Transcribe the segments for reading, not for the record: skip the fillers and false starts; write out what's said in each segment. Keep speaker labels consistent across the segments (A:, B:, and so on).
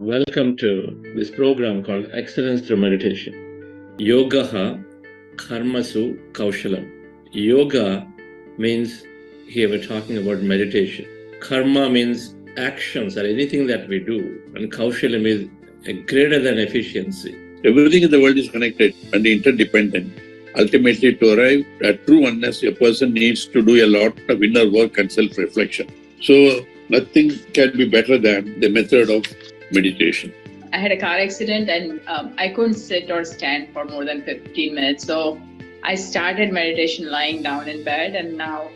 A: Welcome to this program called Excellence Through Meditation. Yogaha Karmasu Kaushalam. Yoga means here we're talking about meditation. Karma means actions or anything that we do. And Kaushalam is greater than efficiency.
B: Everything in the world is connected and interdependent. Ultimately, to arrive at true oneness, a person needs to do a lot of inner work and self-reflection. So, nothing can be better than the method of meditation.
C: I had a car accident and I couldn't sit or stand for more than 15 minutes. So I started meditation lying down in bed, and now,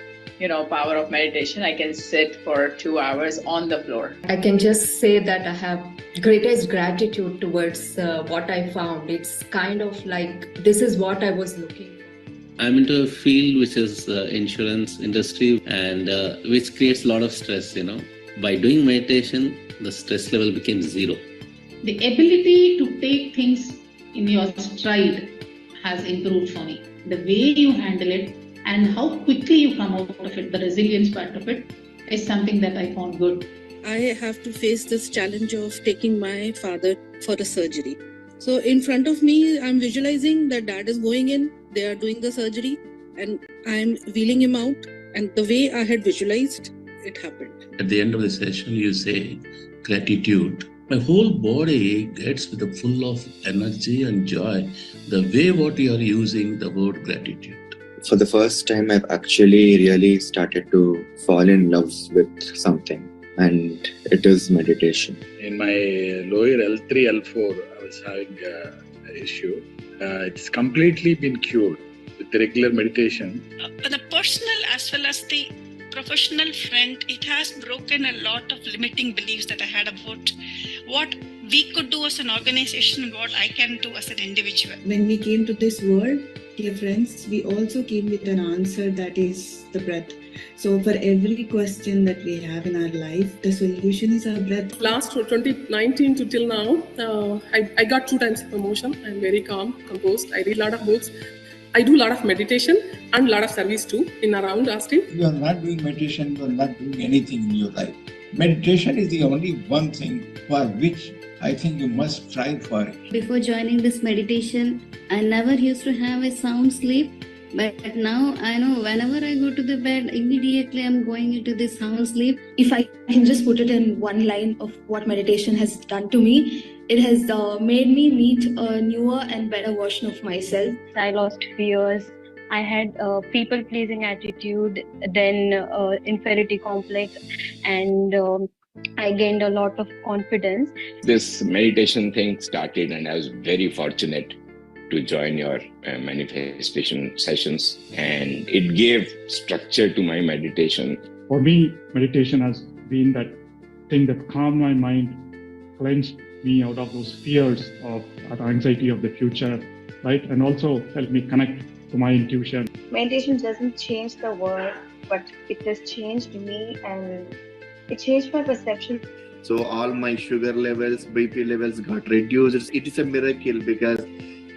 C: power of meditation, I can sit for 2 hours on the floor.
D: I can just say that I have greatest gratitude towards what I found. It's kind of like, this is what I was looking for.
E: I'm into a field which is insurance industry, and which creates a lot of stress, By doing meditation, the stress level became zero.
F: The ability to take things in your stride has improved for me. The way you handle it and how quickly you come out of it, the resilience part of it, is something that I found good.
G: I have to face this challenge of taking my father for a surgery. So in front of me, I'm visualizing that dad is going in, they are doing the surgery, and I'm wheeling him out. And the way I had visualized, it happened.
H: At the end of the session, you say gratitude. My whole body gets full of energy and joy. The way what you are using the word gratitude.
I: For the first time, I've actually really started to fall in love with something, and it is meditation.
B: In my lower L3, L4, I was having an issue. It's completely been cured with the regular meditation.
J: The personal as well as the professional front, it has broken a lot of limiting beliefs that I had about what we could do as an organization and what I can do as an individual.
K: When we came to this world, dear friends, we also came with an answer, that is the breath. So for every question that we have in our life, the solution is our breath.
L: Last 2019 to till now, I got 2 times promotion. I'm very calm, composed. I read a lot of books. I do a lot of meditation and a lot of service too in around Austin.
M: You are not doing meditation, you are not doing anything in your life. Meditation is the only one thing for which I think you must strive for it.
N: Before joining this meditation, I never used to have a sound sleep. But now I know whenever I go to the bed, immediately I'm going into this sound sleep.
O: If I can just put it in one line of what meditation has done to me, it has made me meet a newer and better version of myself.
P: I lost fears. I had people-pleasing attitude, then inferiority complex, and I gained a lot of confidence.
Q: This meditation thing started, and I was very fortunate to join your manifestation sessions, and it gave structure to my meditation.
R: For me, meditation has been that thing that calmed my mind, cleansed me out of those fears of anxiety of the future, right? And also helped me connect to my intuition.
S: Meditation doesn't change the world, but it has changed me, and it changed my perception.
T: So all my sugar levels, BP levels got reduced. It is a miracle, because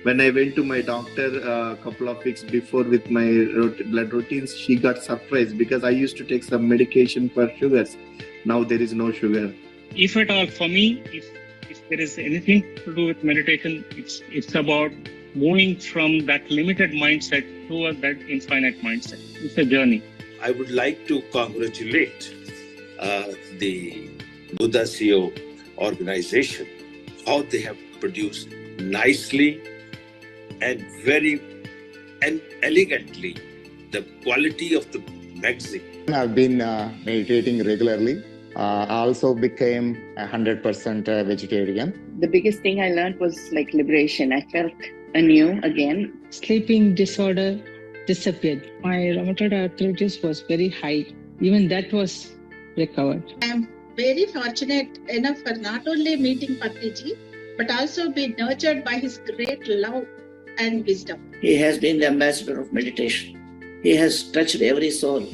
T: when I went to my doctor a couple of weeks before with my blood routines, she got surprised because I used to take some medication for sugars. Now there is no sugar.
C: If at all, for me, if there is anything to do with meditation, it's about moving from that limited mindset toward that infinite mindset. It's a journey.
E: I would like to congratulate the Buddha CEO organization, how they have produced nicely and very elegantly the quality of the magazine.
B: I've been meditating regularly. I also became 100% vegetarian.
I: The biggest thing I learned was like liberation. I felt anew again.
G: Sleeping disorder disappeared. My rheumatoid arthritis was very high. Even that was recovered.
F: I am very fortunate enough for not only meeting Patriji, but also be nurtured by his great love and wisdom. He has been the ambassador of meditation. He has touched every soul.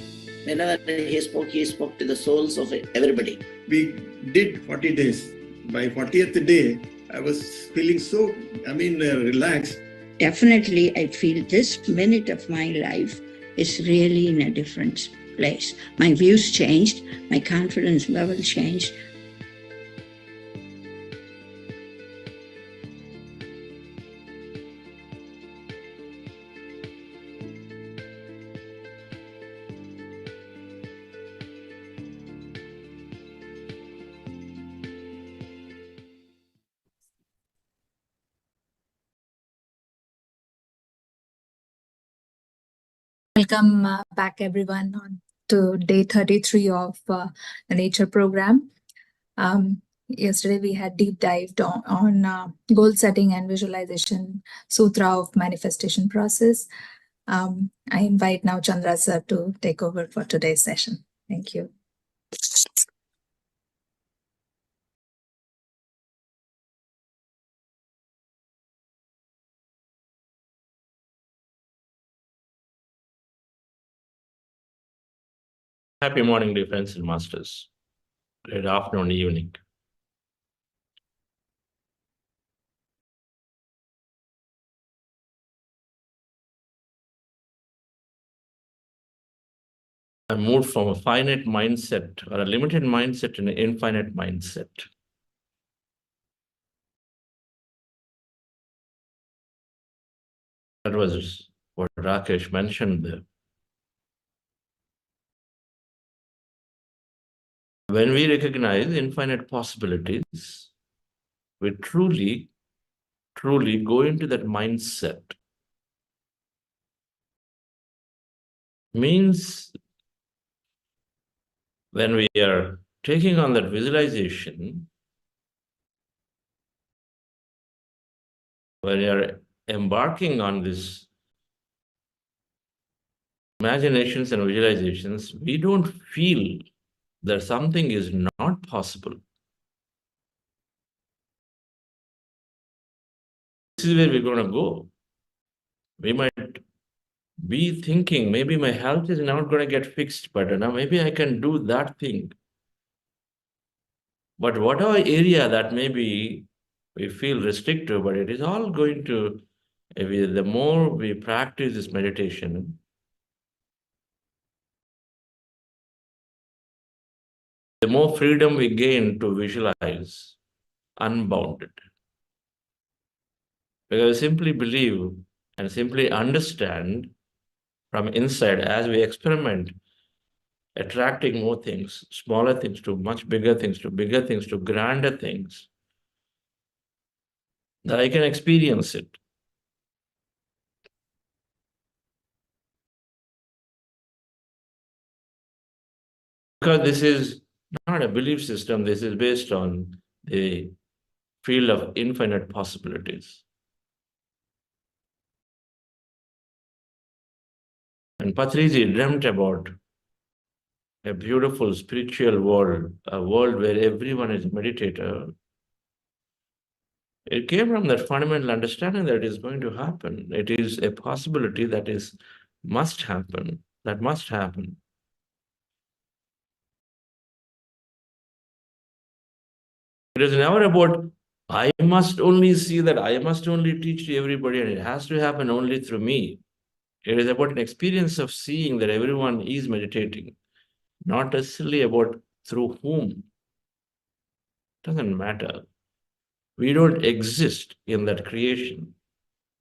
F: Whenever he spoke to the souls of everybody.
K: We did 40 days. By 40th day, I was feeling so, relaxed.
D: Definitely, I feel this minute of my life is really in a different place. My views changed, my confidence level changed.
U: Welcome back, everyone, on to day 33 of the Nature program. Yesterday, we had deep dived on goal setting and visualization sutra of manifestation process. I invite now Chandra sir to take over for today's session. Thank you.
A: Happy morning, dear friends and masters. Good afternoon, evening. I moved from a finite mindset or a limited mindset to an infinite mindset. That was what Rakesh mentioned there. When we recognize infinite possibilities, we truly go into that mindset. Means when we are taking on that visualization, when we are embarking on this imaginations and visualizations, we don't feel that something is not possible. This is where we're going to go. We might be thinking, maybe my health is not going to get fixed, but now maybe I can do that thing. But whatever area that maybe we feel restricted, but it is all going to, the more we practice this meditation, the more freedom we gain to visualize unbounded. Because we simply believe and simply understand from inside as we experiment, attracting more things, smaller things to much bigger things, to bigger things, to grander things, that I can experience it. Because this is not a belief system, this is based on the field of infinite possibilities. And Patriji dreamt about a beautiful spiritual world, a world where everyone is a meditator. It came from that fundamental understanding that it is going to happen. It is a possibility that must happen, that must happen. It is never about, I must only see that, I must only teach to everybody, and it has to happen only through me. It is about an experience of seeing that everyone is meditating, not necessarily about through whom. Doesn't matter. We don't exist in that creation.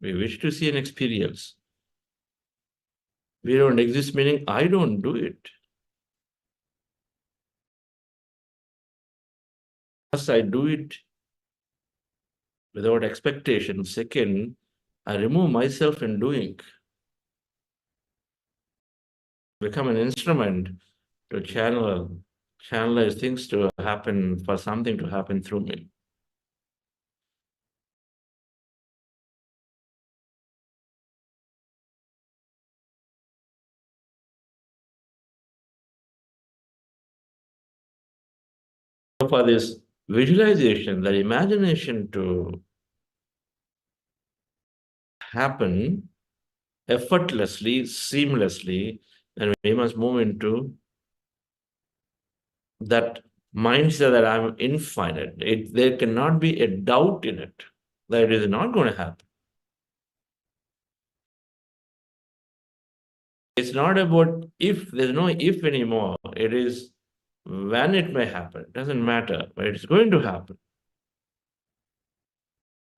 A: We wish to see an experience. We don't exist, meaning I don't do it. First, I do it without expectation. Second, I remove myself in doing. Become an instrument to channelize things to happen, for something to happen through me. So for this visualization, the imagination to happen effortlessly, seamlessly, and we must move into that mindset that I'm infinite. There cannot be a doubt in it that it is not going to happen. It's not about if, there's no if anymore. It is when it may happen. It doesn't matter, but it's going to happen.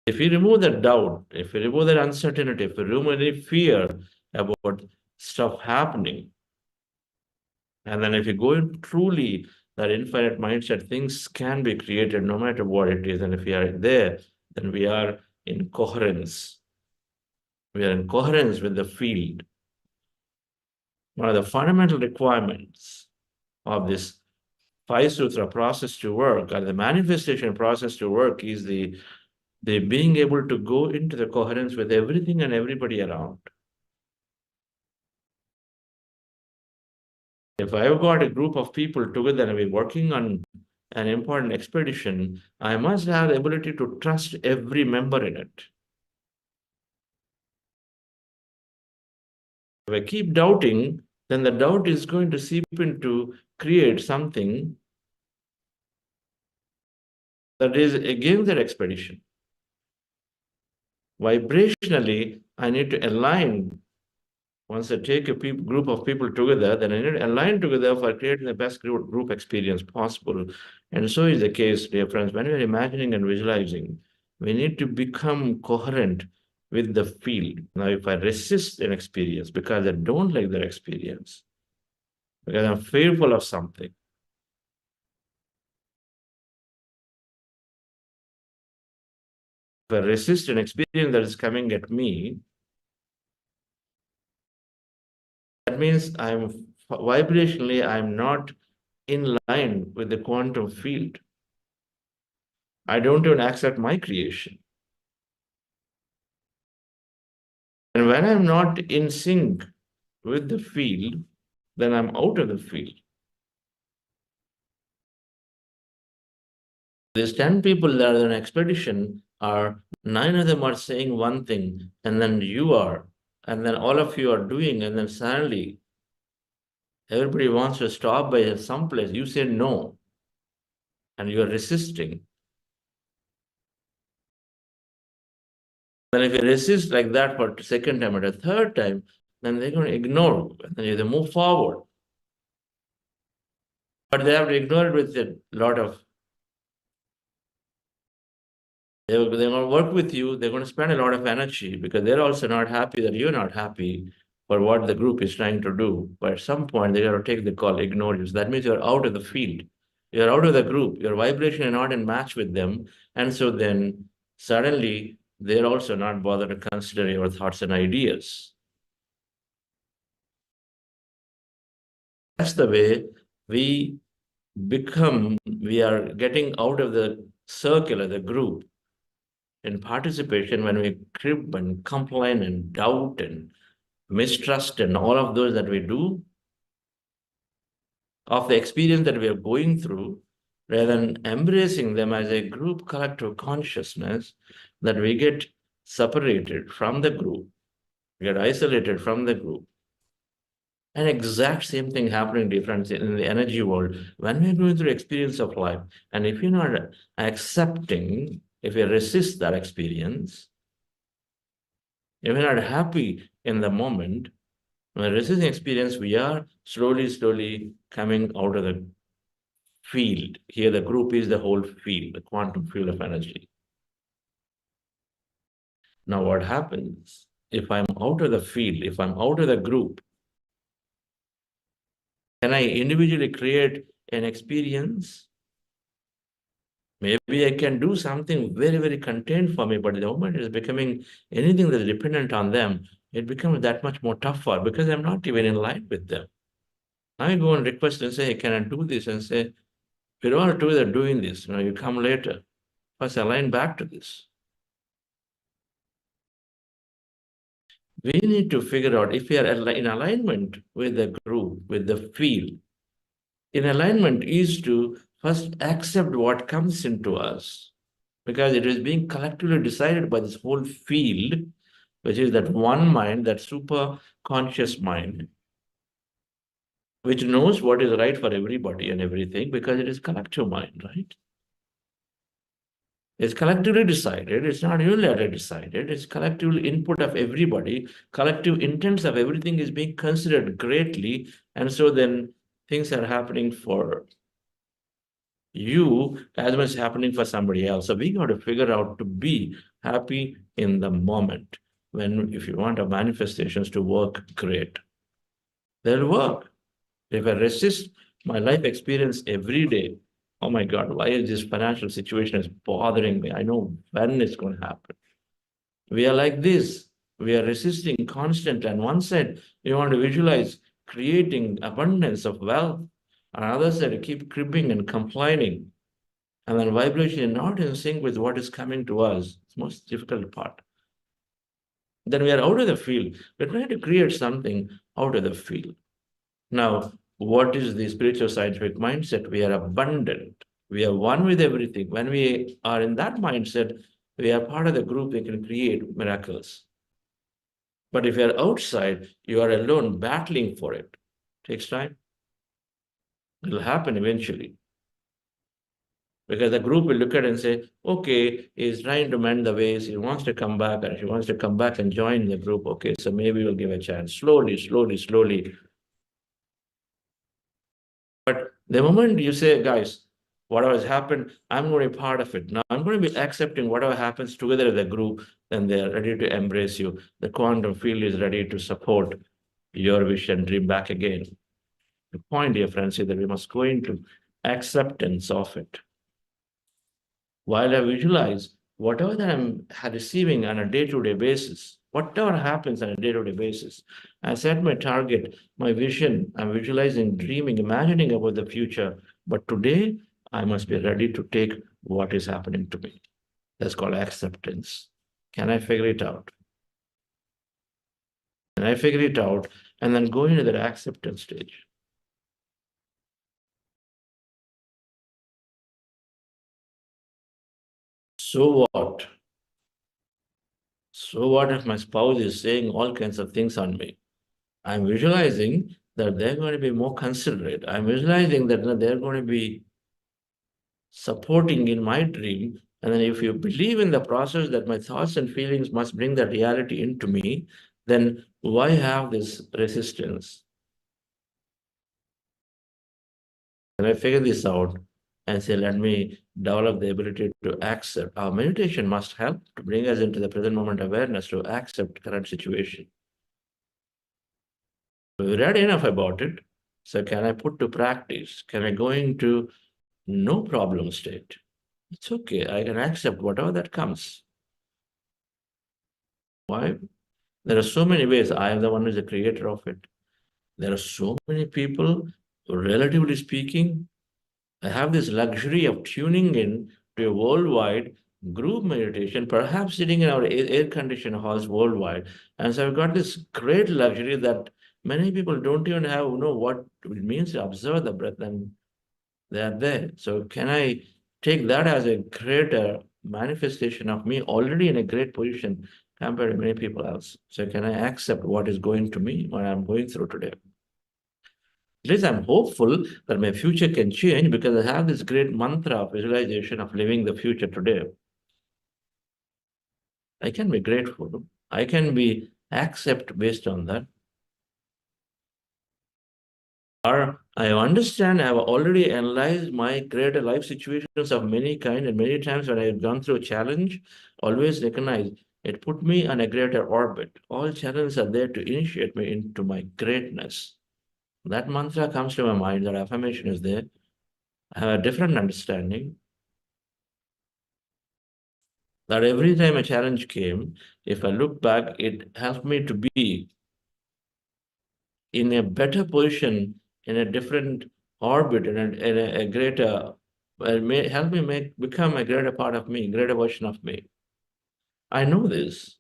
A: If we remove that doubt, if we remove that uncertainty, if we remove any fear about stuff happening, and then if you go in truly that infinite mindset, things can be created no matter what it is. And if we are there, then we are in coherence. We are in coherence with the field. one of the fundamental requirements of this 5 Sutra process to work, or the manifestation process to work, is the being able to go into the coherence with everything and everybody around. If I've got a group of people together and we're working on an important expedition, I must have the ability to trust every member in it. If I keep doubting, then the doubt is going to seep into create something that is against that expedition. Vibrationally, I need to align. Once I take a group of people together, then I need to align together for creating the best group experience possible. And so is the case, dear friends, when we're imagining and visualizing, we need to become coherent with the field. Now, if I resist an experience because I don't like that experience, because I'm fearful of something, if I resist an experience that is coming at me, that means I'm vibrationally, I'm not in line with the quantum field. I don't even accept my creation. And when I'm not in sync with the field, then I'm out of the field. These 10 people that are on an expedition are 9 of them are saying one thing, and then you are, and then all of you are doing, and then suddenly everybody wants to stop by some place. You say no, and you are resisting. Then if you resist like that for a second time or a third time, then they're going to ignore you, and then they move forward. But they have to ignore it with a lot of, they're going to work with you, they're going to spend a lot of energy because they're also not happy that you're not happy for what the group is trying to do. But at some point, they got to take the call, ignore you. So that means you're out of the field. You're out of the group. Your vibration is not in match with them. And so then suddenly, they're also not bothered to consider your thoughts and ideas. That's the way we are getting out of the circle of the group in participation when we crib and complain and doubt and mistrust and all of those that we do of the experience that we are going through, rather than embracing them as a group collective consciousness, that we get separated from the group, get isolated from the group. An exact same thing happening different in the energy world. When we're going through experience of life, and if you're not accepting, if you resist that experience, if you're not happy in the moment, when resisting experience, we are slowly coming out of the field. Here, the group is the whole field, the quantum field of energy. Now, what happens if I'm out of the field, if I'm out of the group? Can I individually create an experience? Maybe I can do something very, very contained for me, but the moment it is becoming anything that is dependent on them, it becomes that much more tougher because I'm not even in line with them. I go and request and say, hey, can I do this? And say, we're all together doing this. You come later. First, align back to this. We need to figure out if we are in alignment with the group, with the field. In alignment is to first accept what comes into us, because it is being collectively decided by this whole field, which is that one mind, that super conscious mind, which knows what is right for everybody and everything, because it is collective mind, right? It's collectively decided. It's not unilaterally decided. It's collective input of everybody. Collective intents of everything is being considered greatly. And so then things are happening for you as much as happening for somebody else. So we got to figure out to be happy in the moment. If you want our manifestations to work, great. They'll work. If I resist my life experience every day, oh my God, why is this financial situation is bothering me? I know when it's going to happen. We are like this. We are resisting constantly. On one side, we want to visualize creating abundance of wealth. On the other side, you keep cribbing and complaining. And then vibration is not in sync with what is coming to us. It's the most difficult part. Then we are out of the field. We're trying to create something out of the field. Now, what is the spiritual scientific mindset? We are abundant. We are one with everything. When we are in that mindset, we are part of the group, we can create miracles. But if you're outside, you are alone battling for it. Takes time. It'll happen eventually. Because the group will look at it and say, okay, he's trying to mend the ways, he wants to come back, and if he wants to come back and join the group, okay, so maybe we'll give a chance. Slowly, slowly, slowly. But the moment you say, guys, whatever has happened, I'm going to be part of it. Now I'm going to be accepting whatever happens together as a group, then they're ready to embrace you. The quantum field is ready to support your wish and dream back again. The point, dear friends, is that we must go into acceptance of it. While I visualize whatever that I'm receiving on a day-to-day basis, whatever happens on a day-to-day basis, I set my target, my vision, I'm visualizing, dreaming, imagining about the future. But today, I must be ready to take what is happening to me. That's called acceptance. Can I figure it out? Can I figure it out and then go into that acceptance stage? So what? So what if my spouse is saying all kinds of things on me? I'm visualizing that they're going to be more considerate. I'm visualizing that they're going to be supporting in my dream. And then if you believe in the process that my thoughts and feelings must bring the reality into me, then why have this resistance? Can I figure this out and say, let me develop the ability to accept? Our meditation must help to bring us into the present moment awareness to accept current situation. We read enough about it. So can I put to practice? Can I go into no problem state? It's okay. I can accept whatever that comes. Why? There are so many ways. I am the one who is the creator of it. There are so many people, relatively speaking, I have this luxury of tuning in to a worldwide group meditation, perhaps sitting in our air-conditioned halls worldwide. And so I've got this great luxury that many people don't even know what it means to observe the breath, and they are there. So can I take that as a greater manifestation of me already in a great position compared to many people else? So can I accept what is going to me, what I'm going through today? At least I'm hopeful that my future can change because I have this great mantra of visualization of living the future today. I can be grateful. I can be accept based on that. Or I understand I have already analyzed my greater life situations of many kinds, and many times when I have gone through a challenge, always recognize it put me on a greater orbit. All challenges are there to initiate me into my greatness. That mantra comes to my mind, that affirmation is there. I have a different understanding that every time a challenge came, if I look back, it helped me to be in a better position, in a different orbit, in a greater, may help me become a greater part of me, greater version of me. I know this.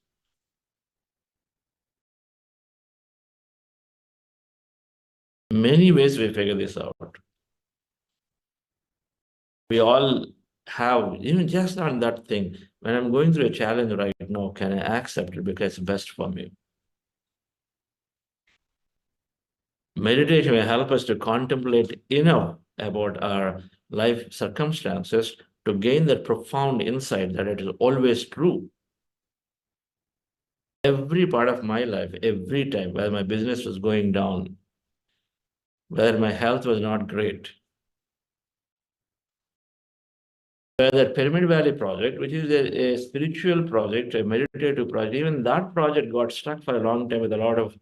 A: Many ways we figure this out. We all have, even just on that thing, when I'm going through a challenge right now, can I accept it because it's best for me? Meditation will help us to contemplate enough about our life circumstances to gain that profound insight that it is always true. Every part of my life, every time, where my business was going down, where my health was not great, where that Pyramid Valley project, which is a spiritual project, a meditative project, even that project got stuck for a long time with a lot of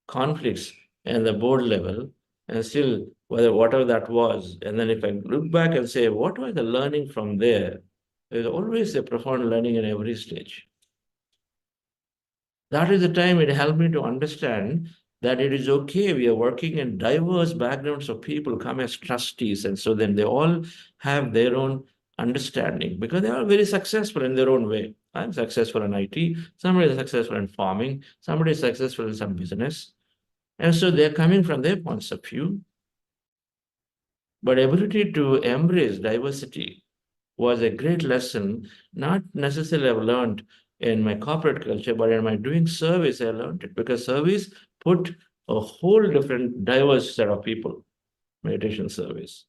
A: conflicts at the board level, and still, whatever that was. And then if I look back and say, what was the learning from there? There's always a profound learning in every stage. That is the time it helped me to understand that it is okay. We are working in diverse backgrounds of people come as trustees. And so then they all have their own understanding because they are very successful in their own way. I'm successful in IT. Somebody is successful in farming. Somebody is successful in some business. And so they're coming from their points of view. But ability to embrace diversity was a great lesson, not necessarily I've learned in my corporate culture, but in my doing service, I learned it because service put a whole different diverse set of people, meditation service.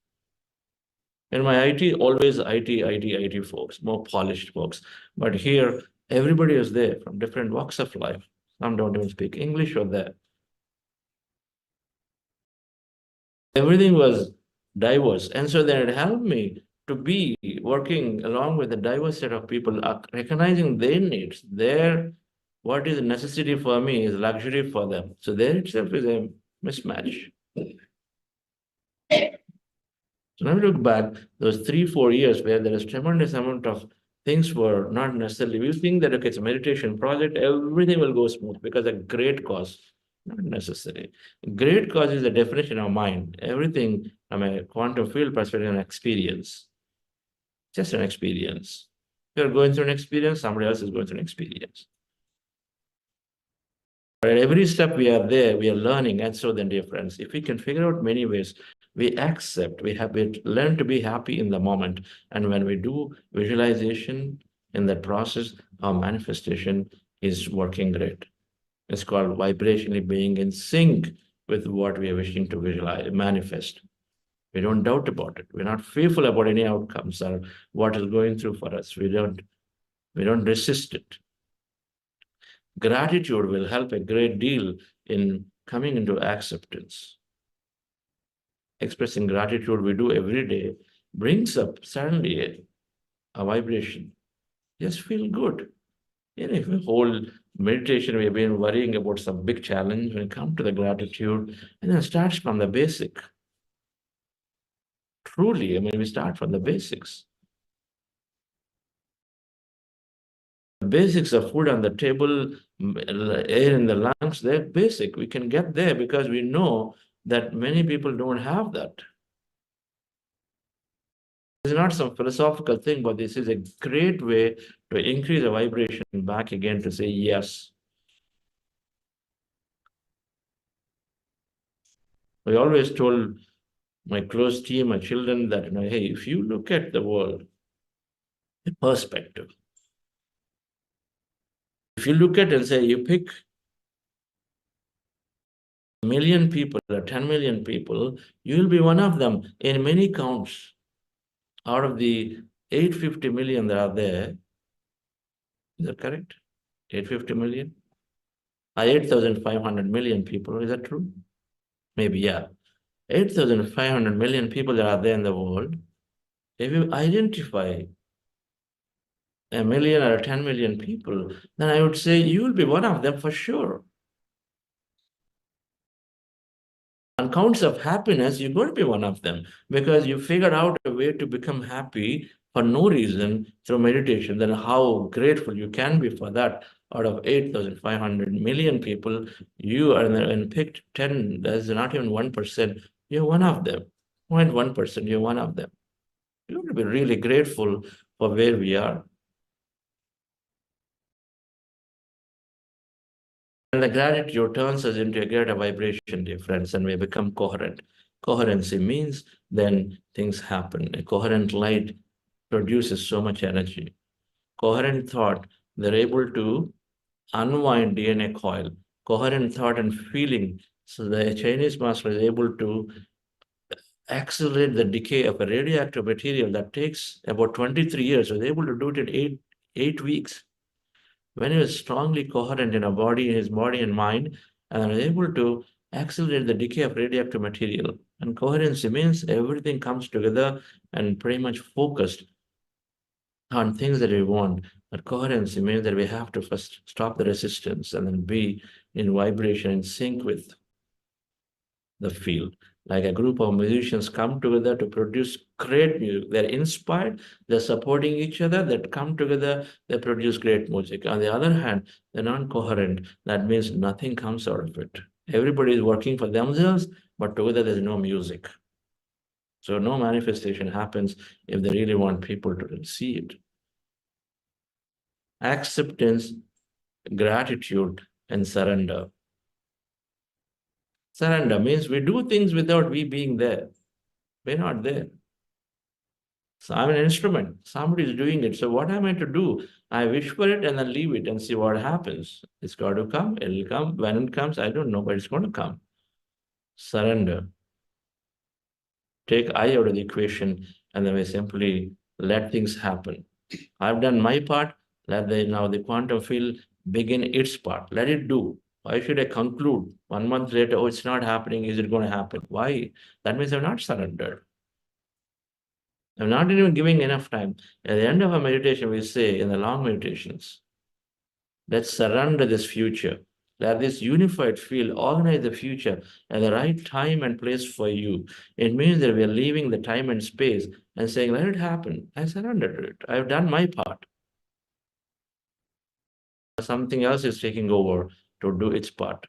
A: In my IT, always IT folks, more polished folks. But here, everybody is there from different walks of life. Some don't even speak English or that. Everything was diverse. And so then it helped me to be working along with a diverse set of people, recognizing their needs, what is a necessity for me is luxury for them. So there itself is a mismatch. So when we look back, those 3-4 years where there is tremendous amount of things were not necessarily, we think that, okay, it's a meditation project, everything will go smooth because a great cause, not necessary. Great cause is the definition of mind. Everything from a quantum field perspective, an experience, just an experience. You're going through an experience, somebody else is going through an experience. But at every step we are there, we are learning. And so then, dear friends, if we can figure out many ways, we accept, we learn to be happy in the moment. And when we do visualization in that process, our manifestation is working great. It's called vibrationally being in sync with what we are wishing to visualize, manifest. We don't doubt about it. We're not fearful about any outcomes or what is going through for us. We don't resist it. Gratitude will help a great deal in coming into acceptance. Expressing gratitude we do every day brings up suddenly a vibration. Just feel good. If a whole meditation we've been worrying about some big challenge, when we come to the gratitude, and then it starts from the basic. Truly, we start from the basics. The basics of food on the table, air in the lungs, they're basic. We can get there because we know that many people don't have that. It's not some philosophical thing, but this is a great way to increase the vibration back again to say yes. I always told my close team, my children that, hey, if you look at the world, the perspective, if you look at and say, you pick 1 million people or 10 million people, you will be one of them in many counts. Out of the 850 million that are there, is that correct? 850 million? 8,500 million people, is that true? Maybe, yeah. 8,500 million people that are there in the world. If you identify 1 million or 10 million people, then I would say you will be one of them for sure. On counts of happiness, you're going to be one of them because you figured out a way to become happy for no reason through meditation. Then how grateful you can be for that. Out of 8,500 million people, you are and picked 10, that's not even 1%. You're one of them. 0.1%, you're one of them. You have to be really grateful for where we are. And the gratitude turns us into a greater vibration, dear friends, and we become coherent. Coherency means then things happen. A coherent light produces so much energy. Coherent thought, they're able to unwind DNA coil. Coherent thought and feeling. So the Chinese master is able to accelerate the decay of a radioactive material that takes about 23 years. So they're able to do it in eight weeks. When he was strongly coherent in his body and mind, and was able to accelerate the decay of radioactive material. And coherency means everything comes together and pretty much focused on things that we want. But coherency means that we have to first stop the resistance and then be in vibration, in sync with the field. Like a group of musicians come together to produce great music. They're inspired, they're supporting each other, they come together, they produce great music. On the other hand, they're non-coherent. That means nothing comes out of it. Everybody is working for themselves, but together there's no music. So no manifestation happens if they really want people to see it. Acceptance, gratitude, and surrender. Surrender means we do things without we being there. We're not there. So I'm an instrument. Somebody is doing it. So what am I to do? I wish for it and then leave it and see what happens. It's got to come. It'll come. When it comes, I don't know, but it's going to come. Surrender. Take I out of the equation and then we simply let things happen. I've done my part. Let now the quantum field begin its part. Let it do. Why should I conclude 1 month later, oh, it's not happening. Is it going to happen? Why? That means I've not surrendered. I'm not even giving enough time. At the end of a meditation, we say in the long meditations, let's surrender this future. Let this unified field organize the future at the right time and place for you. It means that we are leaving the time and space and saying, let it happen. I surrendered it. I've done my part. Something else is taking over to do its part.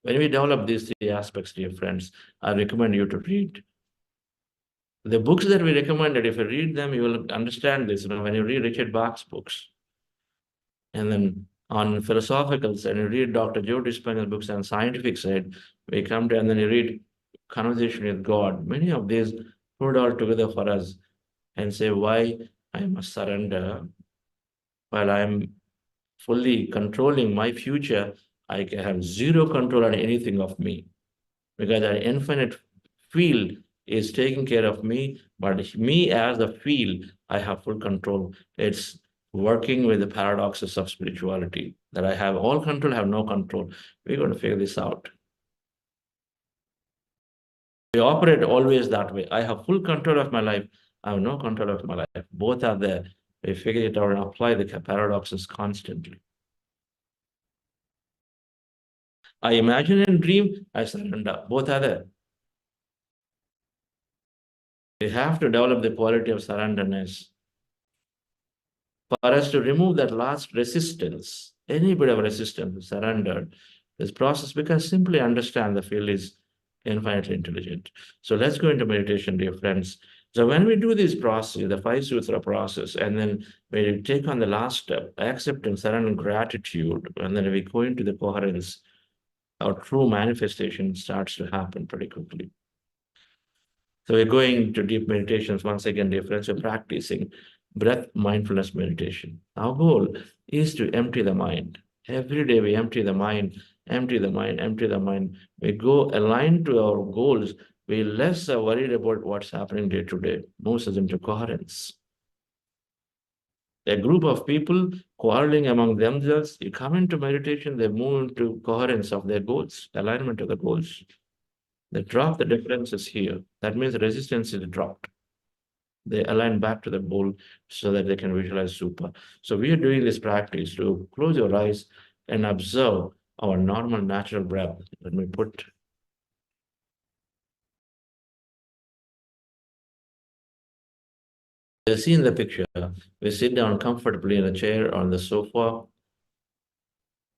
A: When we develop these three aspects, dear friends, I recommend you to read the books that we recommended. If you read them, you will understand this. When you read Richard Bach's books, and then on philosophical side, you read Dr. Joe Dispenza's books on scientific side, we come to, and then you read Conversation with God. Many of these put all together for us and say why I must surrender. While I'm fully controlling my future, I can have zero control on anything of me, because an infinite field is taking care of me, but me as a field, I have full control. It's working with the paradoxes of spirituality, that I have all control, have no control. We're going to figure this out. We operate always that way. I have full control of my life. I have no control of my life. Both are there. We figure it out and apply the paradoxes constantly. I imagine and dream, I surrender. Both are there. We have to develop the quality of surrenderness for us to remove that last resistance, any bit of resistance, surrendered. This process, we can simply understand the field is infinitely intelligent. So let's go into meditation, dear friends. So when we do this process, the 5 Sutra process, and then we take on the last step, acceptance, surrender, and gratitude, and then we go into the coherence, our true manifestation starts to happen pretty quickly. So we're going to deep meditations once again, dear friends. We're practicing breath mindfulness meditation. Our goal is to empty the mind. Every day we empty the mind, empty the mind, empty the mind. We go aligned to our goals. We're less worried about what's happening day to day. Moves us into coherence. A group of people quarreling among themselves, you come into meditation, they move into coherence of their goals, alignment of the goals. They drop the differences here. That means resistance is dropped. They align back to the goal so that they can visualize super. So we are doing this practice to close your eyes and observe our normal natural breath. Let me put. You see in the picture, we sit down comfortably in a chair, on the sofa,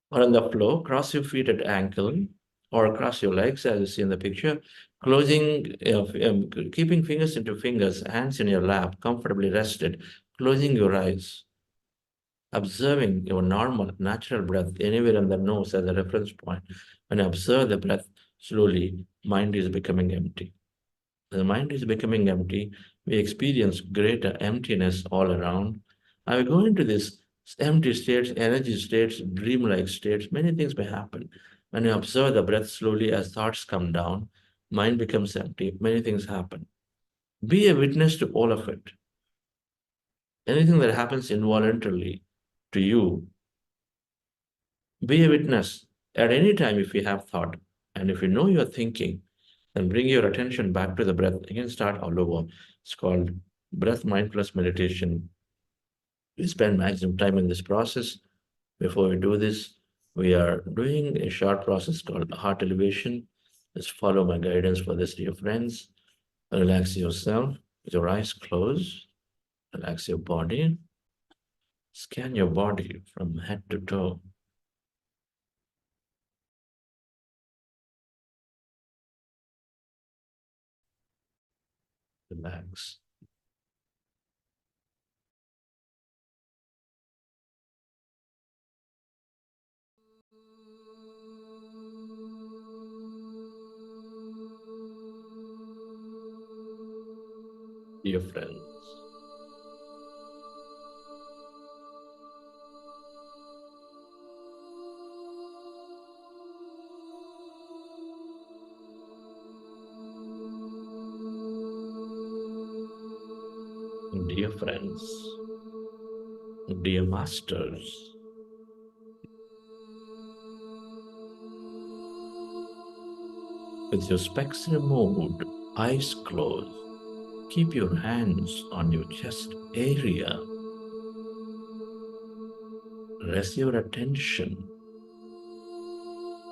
A: or on the floor. Cross your feet at ankle, or cross your legs as you see in the picture, closing, keeping fingers into fingers, hands in your lap, comfortably rested, closing your eyes, observing your normal, natural breath anywhere in the nose as a reference point. When you observe the breath slowly, mind is becoming empty. When the mind is becoming empty, we experience greater emptiness all around. I will go into this empty states, energy states, dreamlike states. Many things may happen. When you observe the breath slowly as thoughts come down, mind becomes empty. Many things happen. Be a witness to all of it. Anything that happens involuntarily to you, be a witness. At any time, if you have thought, and if you know you're thinking, then bring your attention back to the breath. Again, start all over. It's called breath mindfulness meditation. We spend maximum time in this process. Before we do this, we are doing a short process called heart elevation. Just follow my guidance for this, dear friends. Relax yourself with your eyes closed. Relax your body. Scan your body from head to toe. relax. Dear friends, dear friends, dear masters, with your specs removed, eyes closed, keep your hands on your chest area. Rest your attention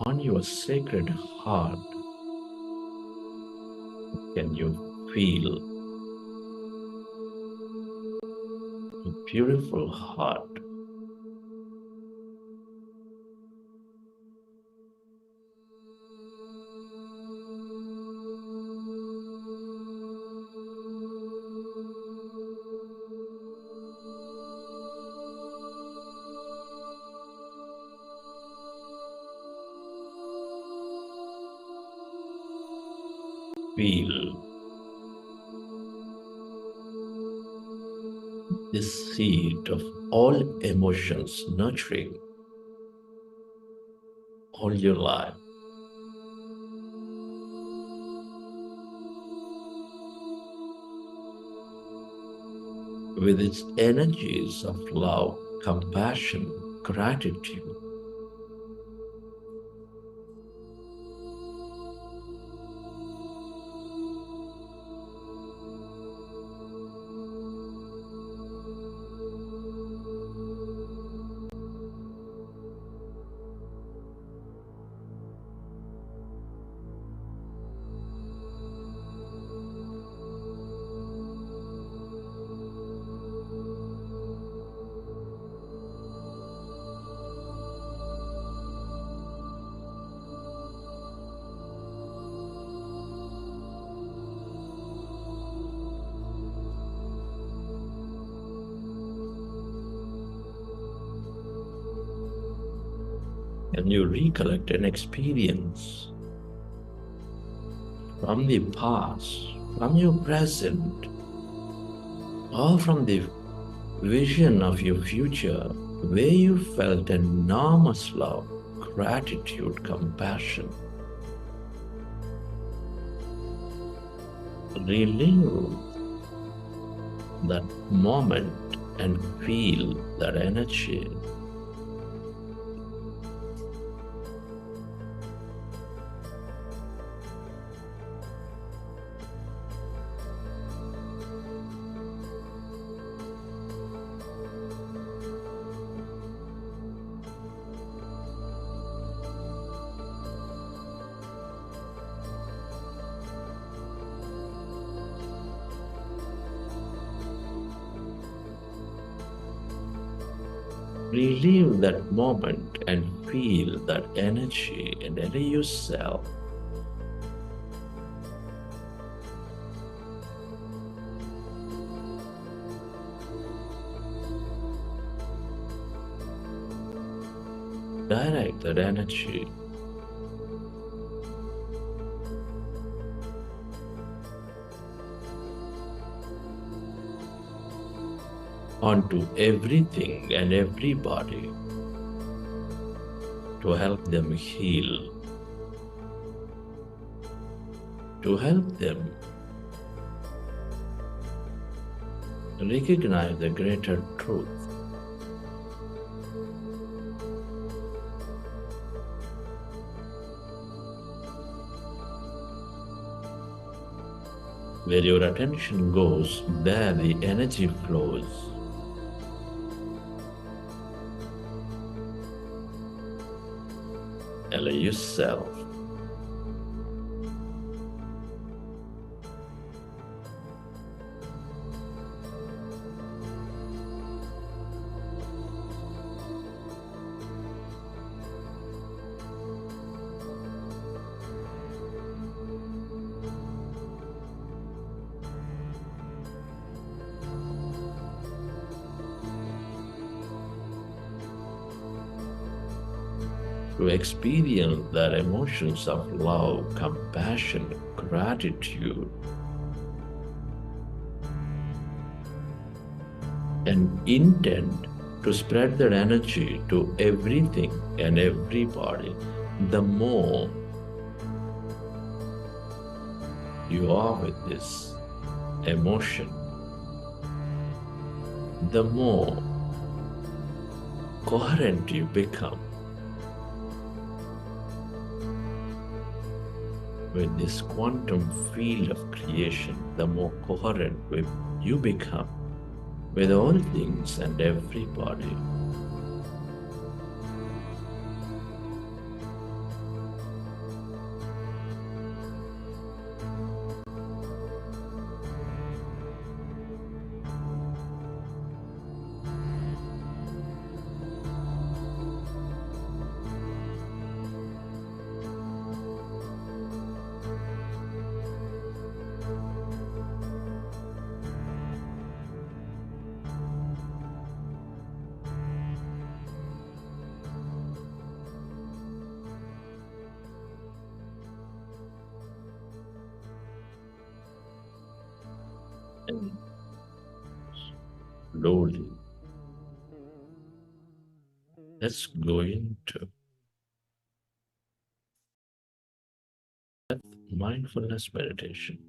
A: on your sacred heart. Can you feel a beautiful heart? Feel this seed of all emotions nurturing all your life. With its energies of love, compassion, gratitude. And you recollect an experience from the past, from your present, or from the vision of your future, where you felt enormous love, gratitude, compassion. Relive that moment and feel that energy. Relive that moment and feel that energy and enter yourself. Direct that energy onto everything and everybody to help them heal, to help them recognize the greater truth. Where your attention goes, there the energy flows. Allow yourself to experience their emotions of love, compassion, gratitude, and intent to spread that energy to everything and everybody, the more you are with this emotion, the more coherent you become with this quantum field of creation, the more coherent you become with all things and everybody. And slowly, let's go into mindfulness meditation.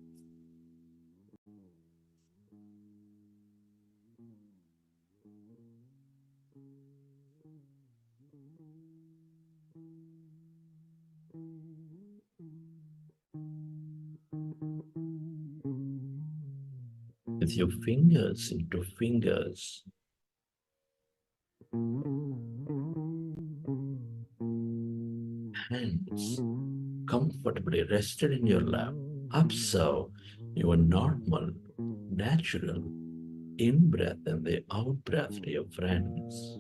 A: With your fingers into fingers, hands comfortably rested in your lap, observe your normal, natural in-breath and the out-breath, dear friends.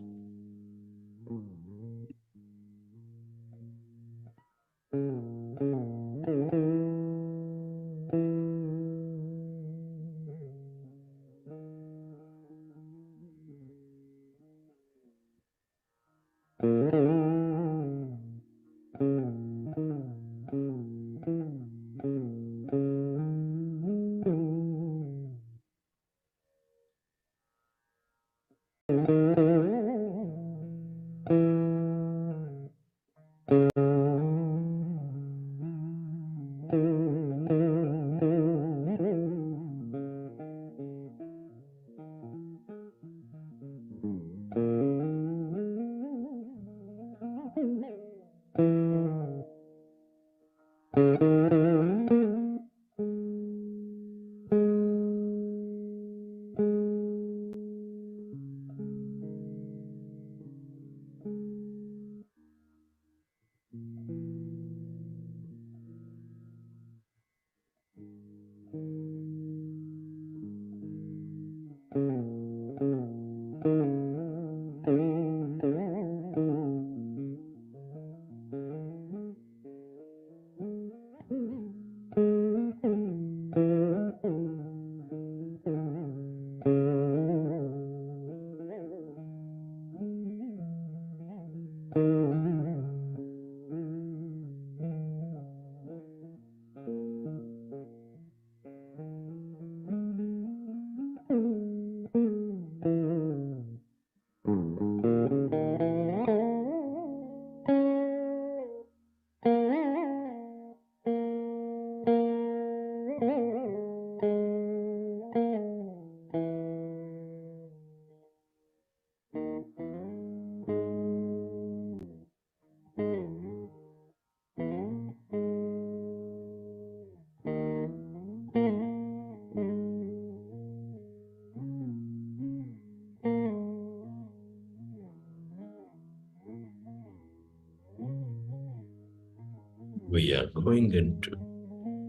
A: We are going into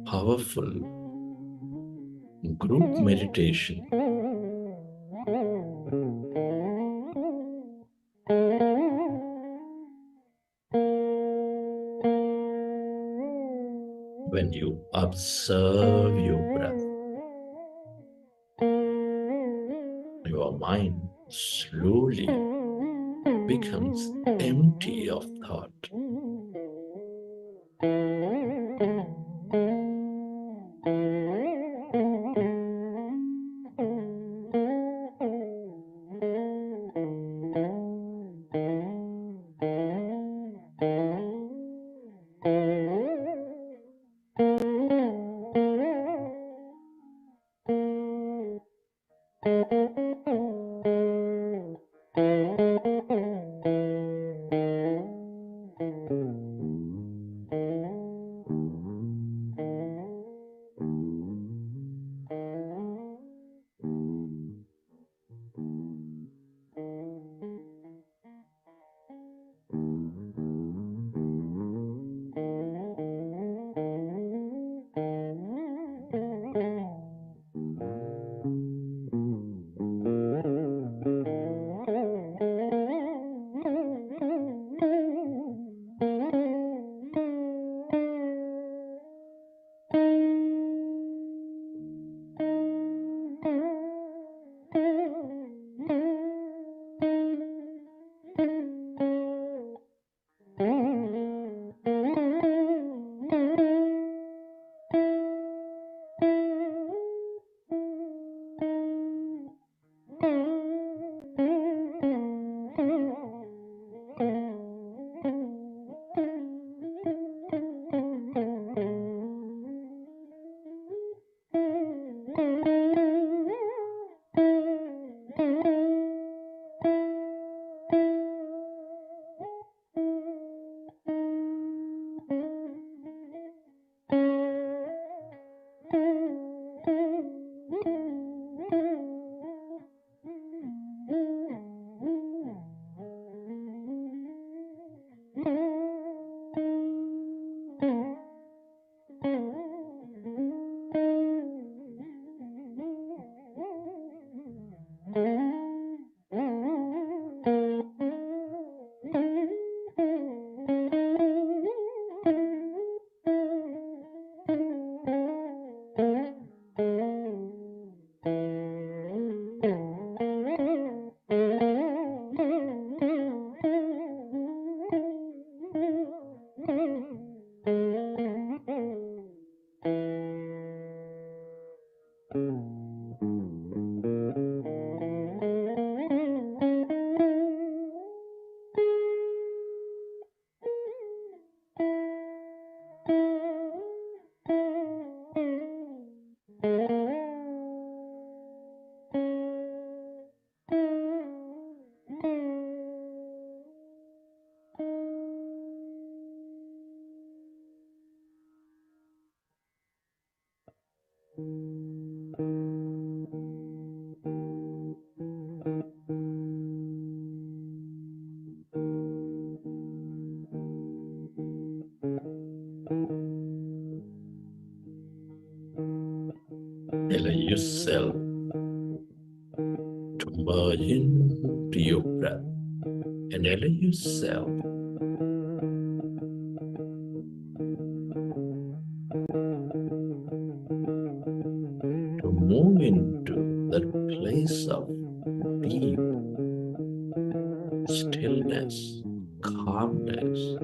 A: powerful group meditation. When you observe your breath, your mind slowly becomes empty of thought.
H: Allow yourself to merge into your breath and allow yourself to move into that place of deep stillness, calmness.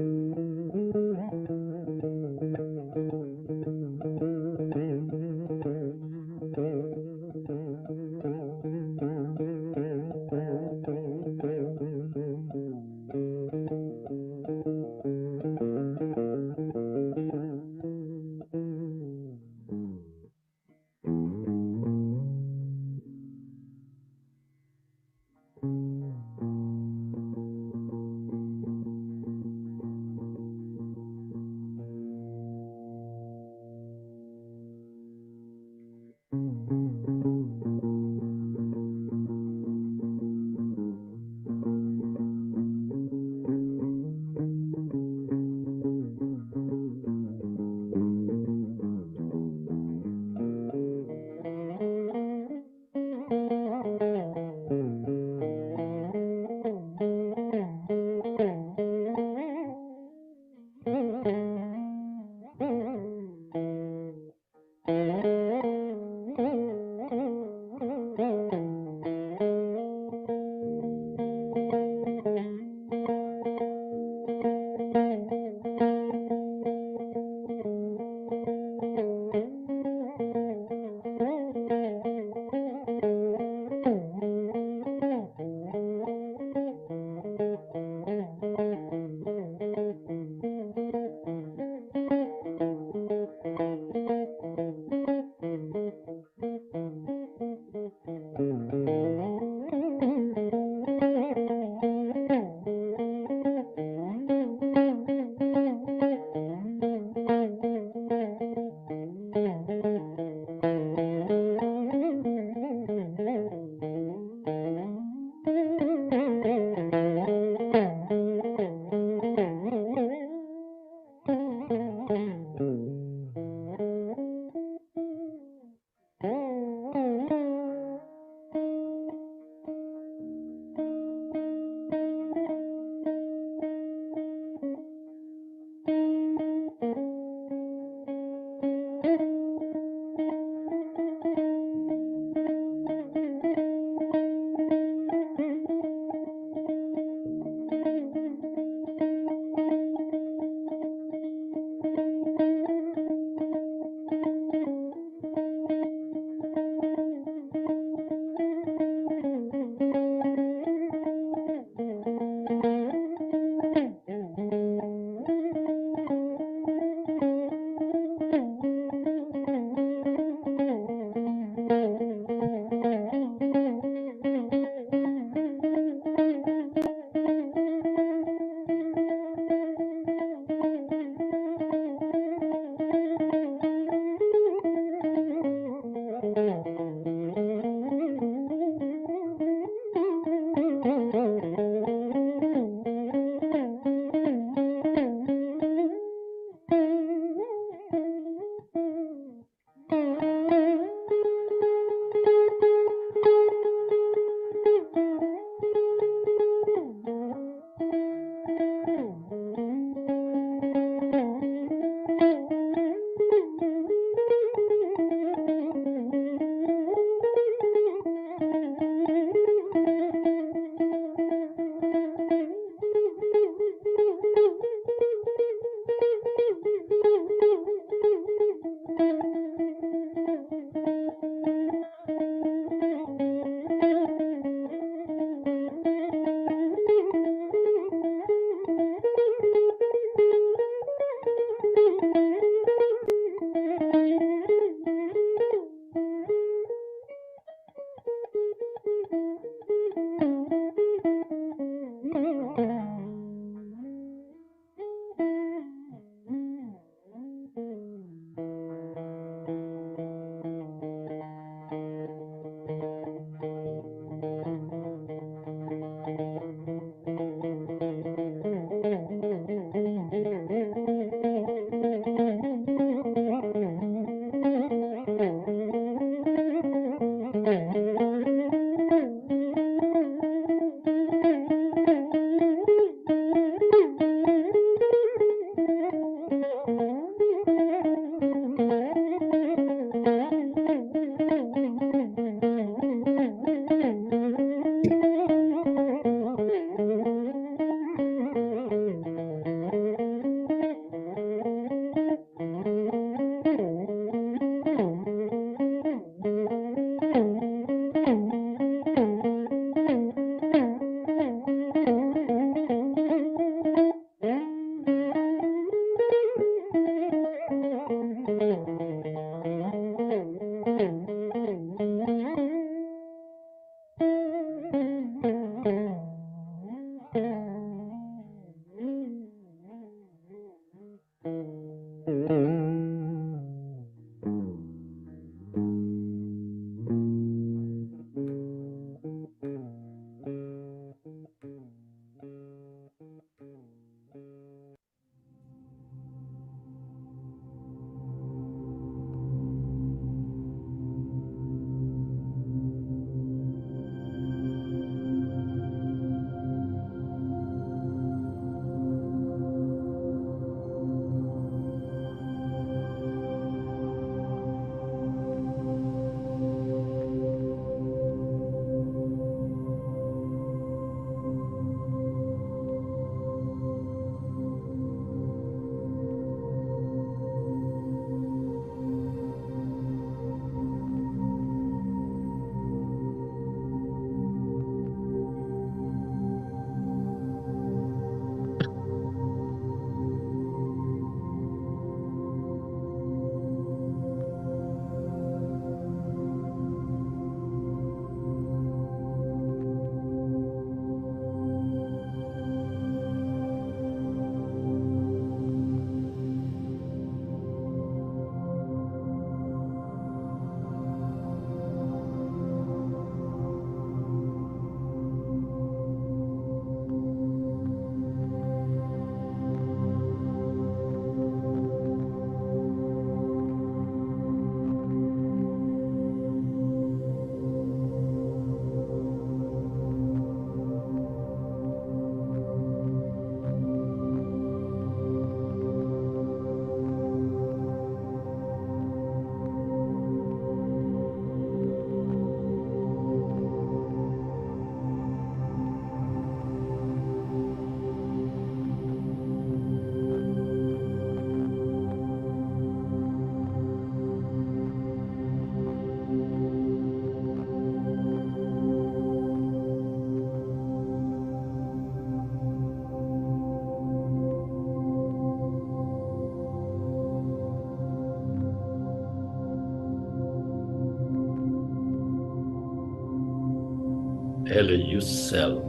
H: Allow yourself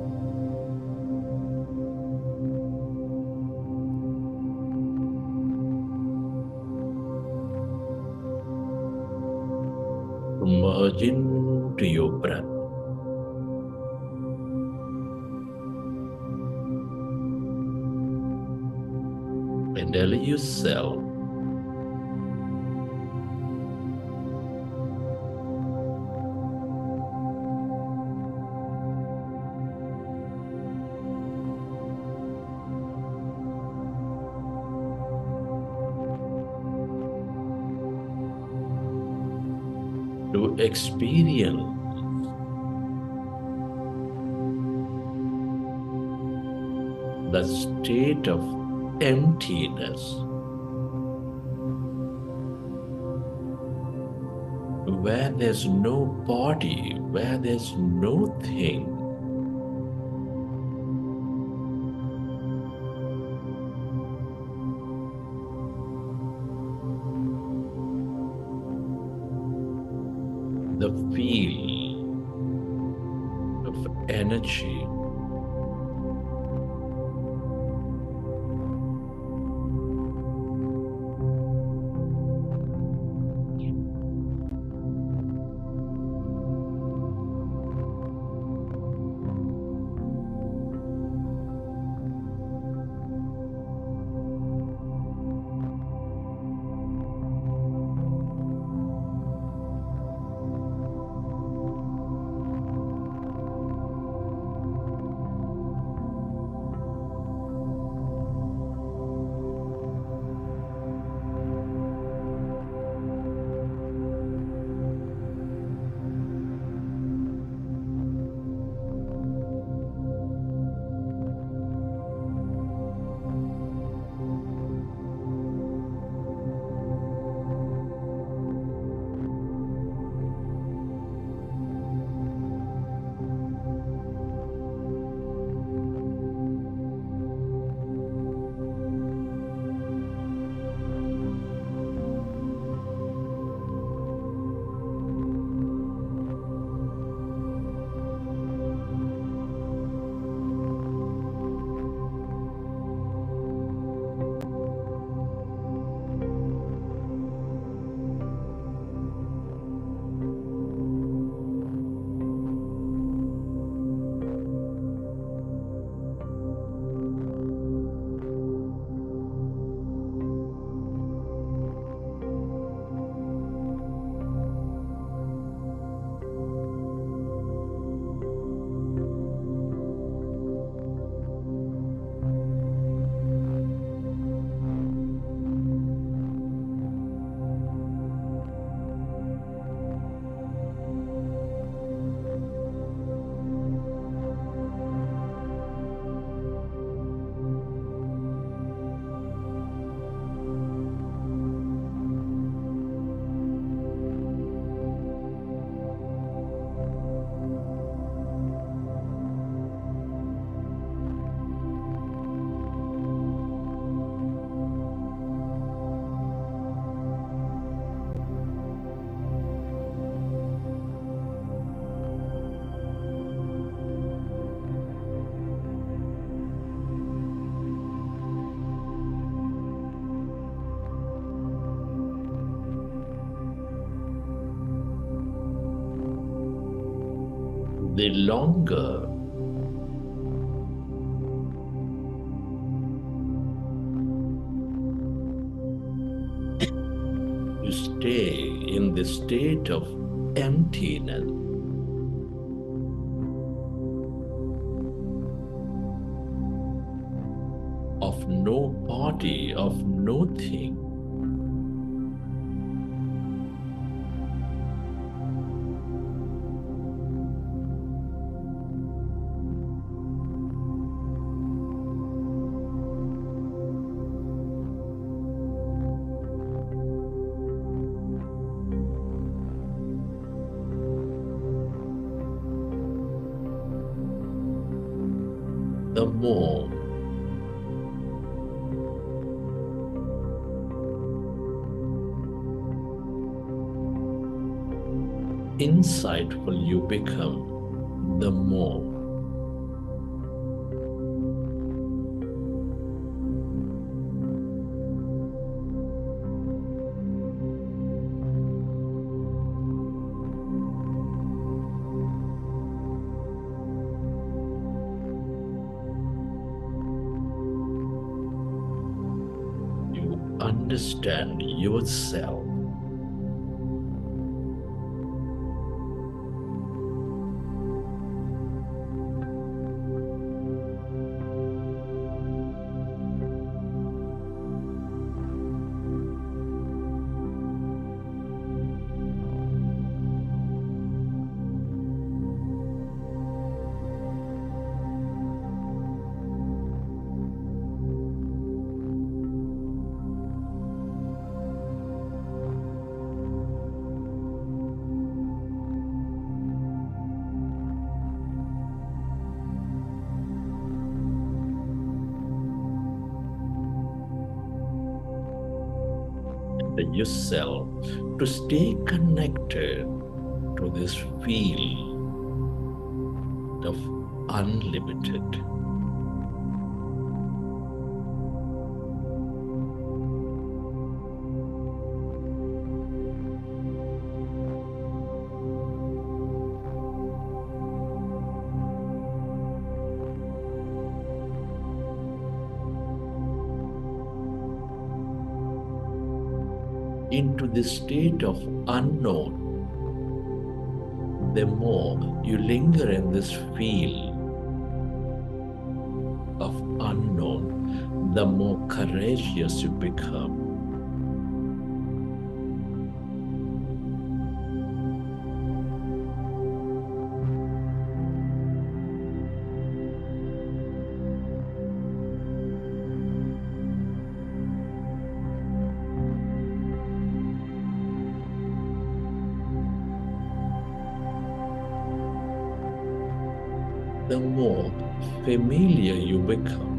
H: to merge into your breath. And allow yourself to experience the state of emptiness, where there's no body, where there's no thing. The feel of energy the longer you stay in the state of emptiness, of no body, of no thing, the more insightful you become, the more you understand yourself. Yourself to stay connected to this field of unlimited. Into the state of unknown, the more you linger in this field of unknown, the more courageous you become. The more familiar you become.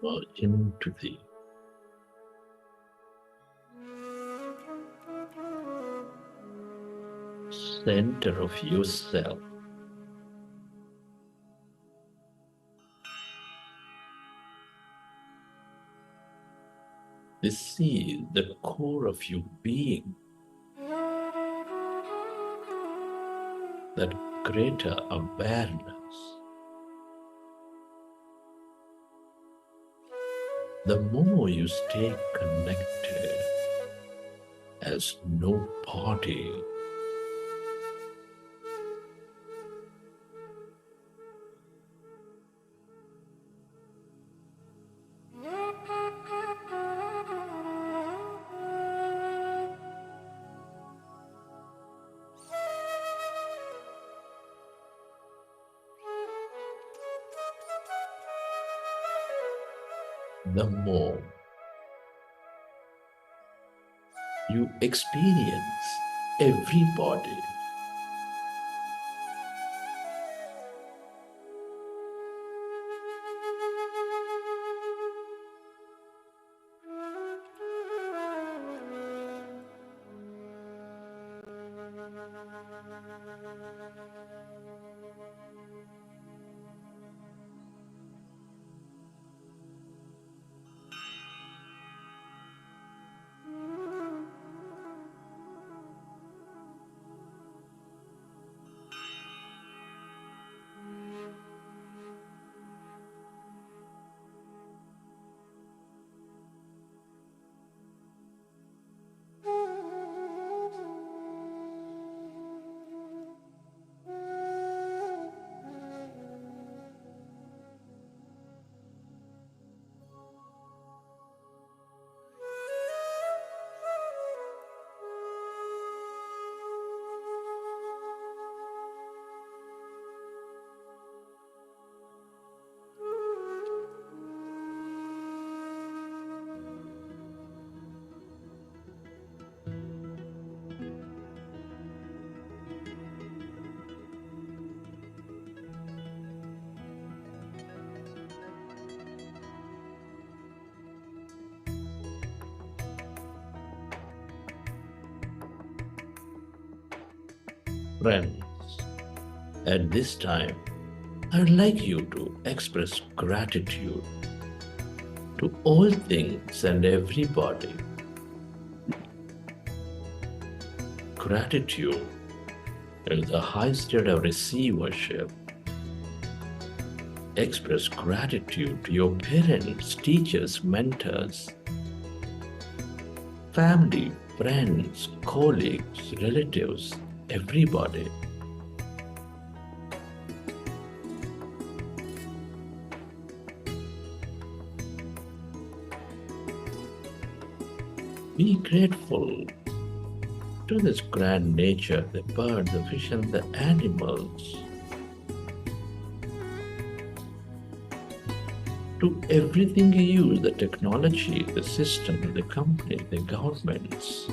H: or into the center of yourself. This is the core of your being, that greater awareness. The more you stay connected as no body, the more you experience everybody. Friends, at this time, I would like you to express gratitude to all things and everybody. Gratitude is the high state of receivership. Express gratitude to your parents, teachers, mentors, family, friends, colleagues, relatives, everybody. Be grateful to this grand nature, the birds, the fish, and the animals, to everything you use, the technology, the system, the company, the governments.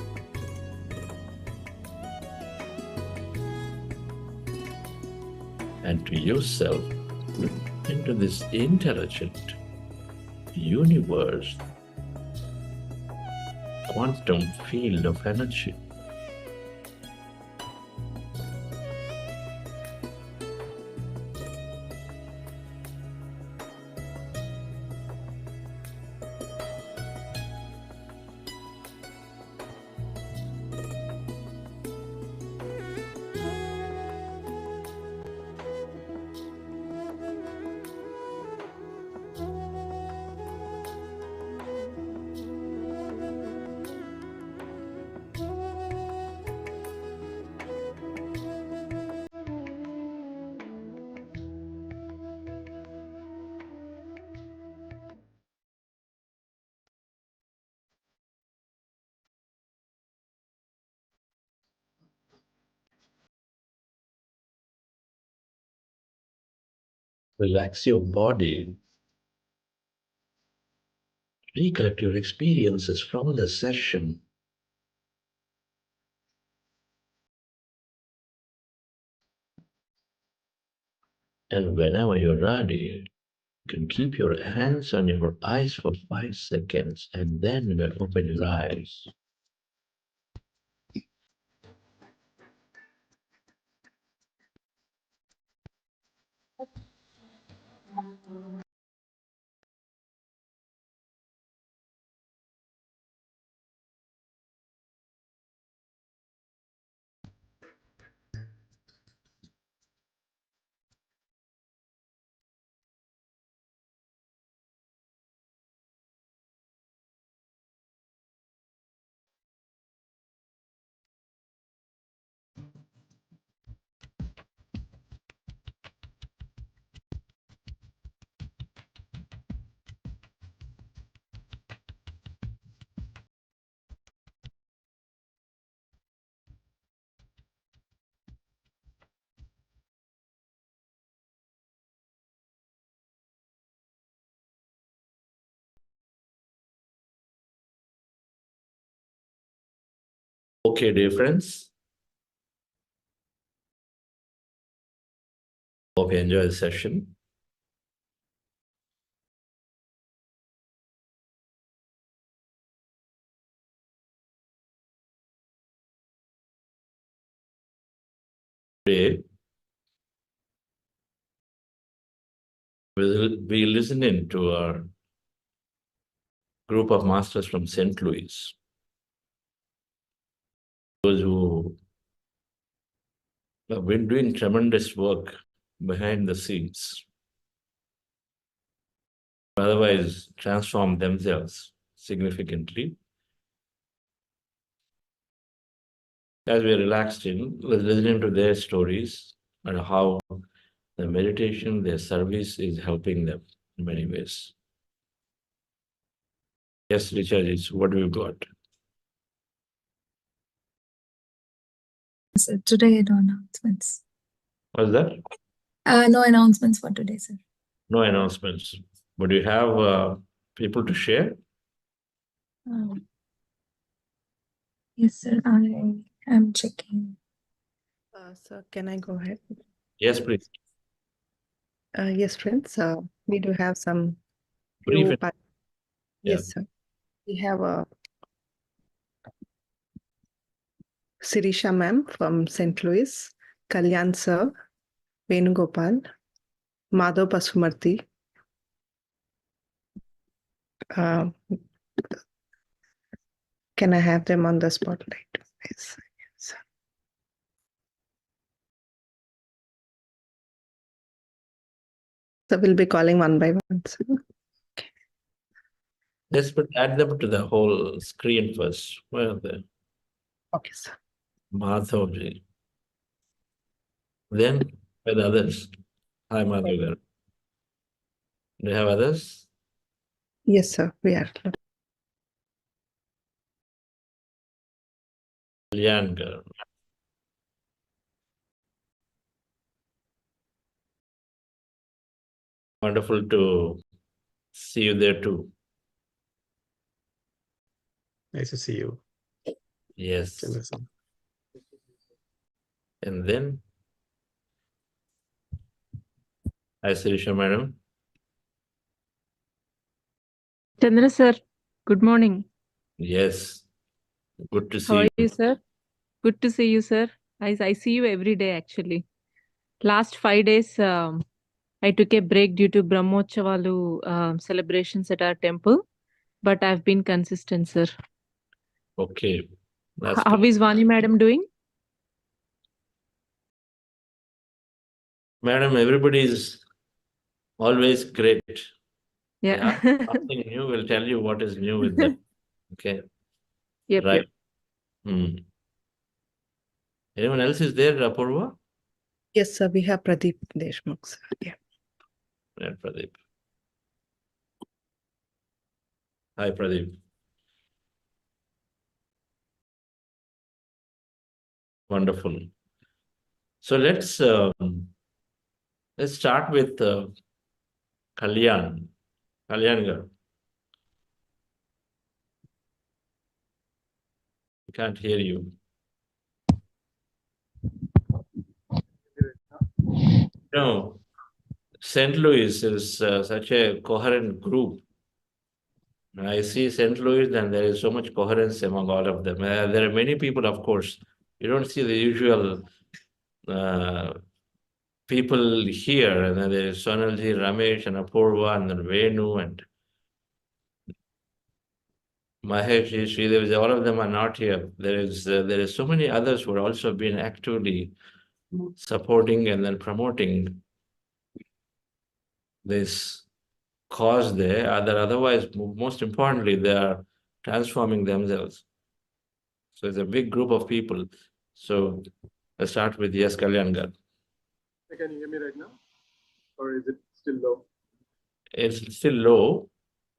H: And to yourself, into this intelligent universe, quantum field of energy. Relax your body. Recollect your experiences from the session. And whenever you're ready, You can keep your hands on your eyes for 5 seconds and then open your eyes. Okay, dear friends. Hope you enjoy the session. Today, we'll be listening to our group of masters from St. Louis. Those who have been doing tremendous work behind the scenes, otherwise transform themselves significantly. As we are relaxed in, listening to their stories and how the meditation, their service is helping them in many ways. Yes, Richard, what do you got?
U: So today, no announcements.
H: What's that?
U: No announcements for today, sir.
H: No announcements. But you have people to share?
U: Yes, sir. I am checking.
J: So can I go ahead?
H: Yes, please.
J: Yes, friends. We do have some.
H: Brief.
J: Yes, sir. We have a Sirisha ma'am from St. Louis, Kalyan sir, Venugopal, Madhav Pasumarthi. Can I have them on the spotlight? Yes. Yes. So we'll be calling one by one. Sir.
H: Yes, but add them to the whole screen first. Where are they?
J: Okay, sir.
H: Madhavji. Then with others. Hi, Madhav. Do you have others?
J: Yes, sir. We are.
H: Kalyan girl. Wonderful to see you there too.
V: Nice to see you.
H: Yes. And then, hi, Sirisha madam.
W: Chandra sir, good morning.
H: Yes. Good to see
W: How are
H: you.
W: you, sir? Good to see you, sir. I see you every day, actually. Last 5 days, I took a break due to Brahmotsavalu celebrations at our temple, but I've been consistent, sir.
H: Okay.
W: How is Vani madam doing?
H: Madam, everybody is always great.
W: Yeah.
H: Something new will tell you what is new with them. Okay.
W: Yep.
H: Right. Anyone else is there, Apurva?
J: Yes, sir. We have Pradeep Deshmukh, sir. Yeah.
H: Yeah, Pradeep. Hi, Pradeep. Wonderful. So let's start with Kalyan. Kalyan girl. I can't hear you. No, St. Louis is such a coherent group. I see St. Louis, and there is so much coherence among all of them. There are many people, of course. You don't see the usual people here. And then there is Sonalji, Ramesh, and Apurva, and then Venu, and Mahesh, Sridev. All of them are not here. There is so many others who are also been actively supporting and then promoting this cause there. Otherwise, most importantly, they are transforming themselves. So it's a big group of people. So let's start with yes, Kalyangar.
L: Can you hear me right now? Or is it still low?
H: It's still low.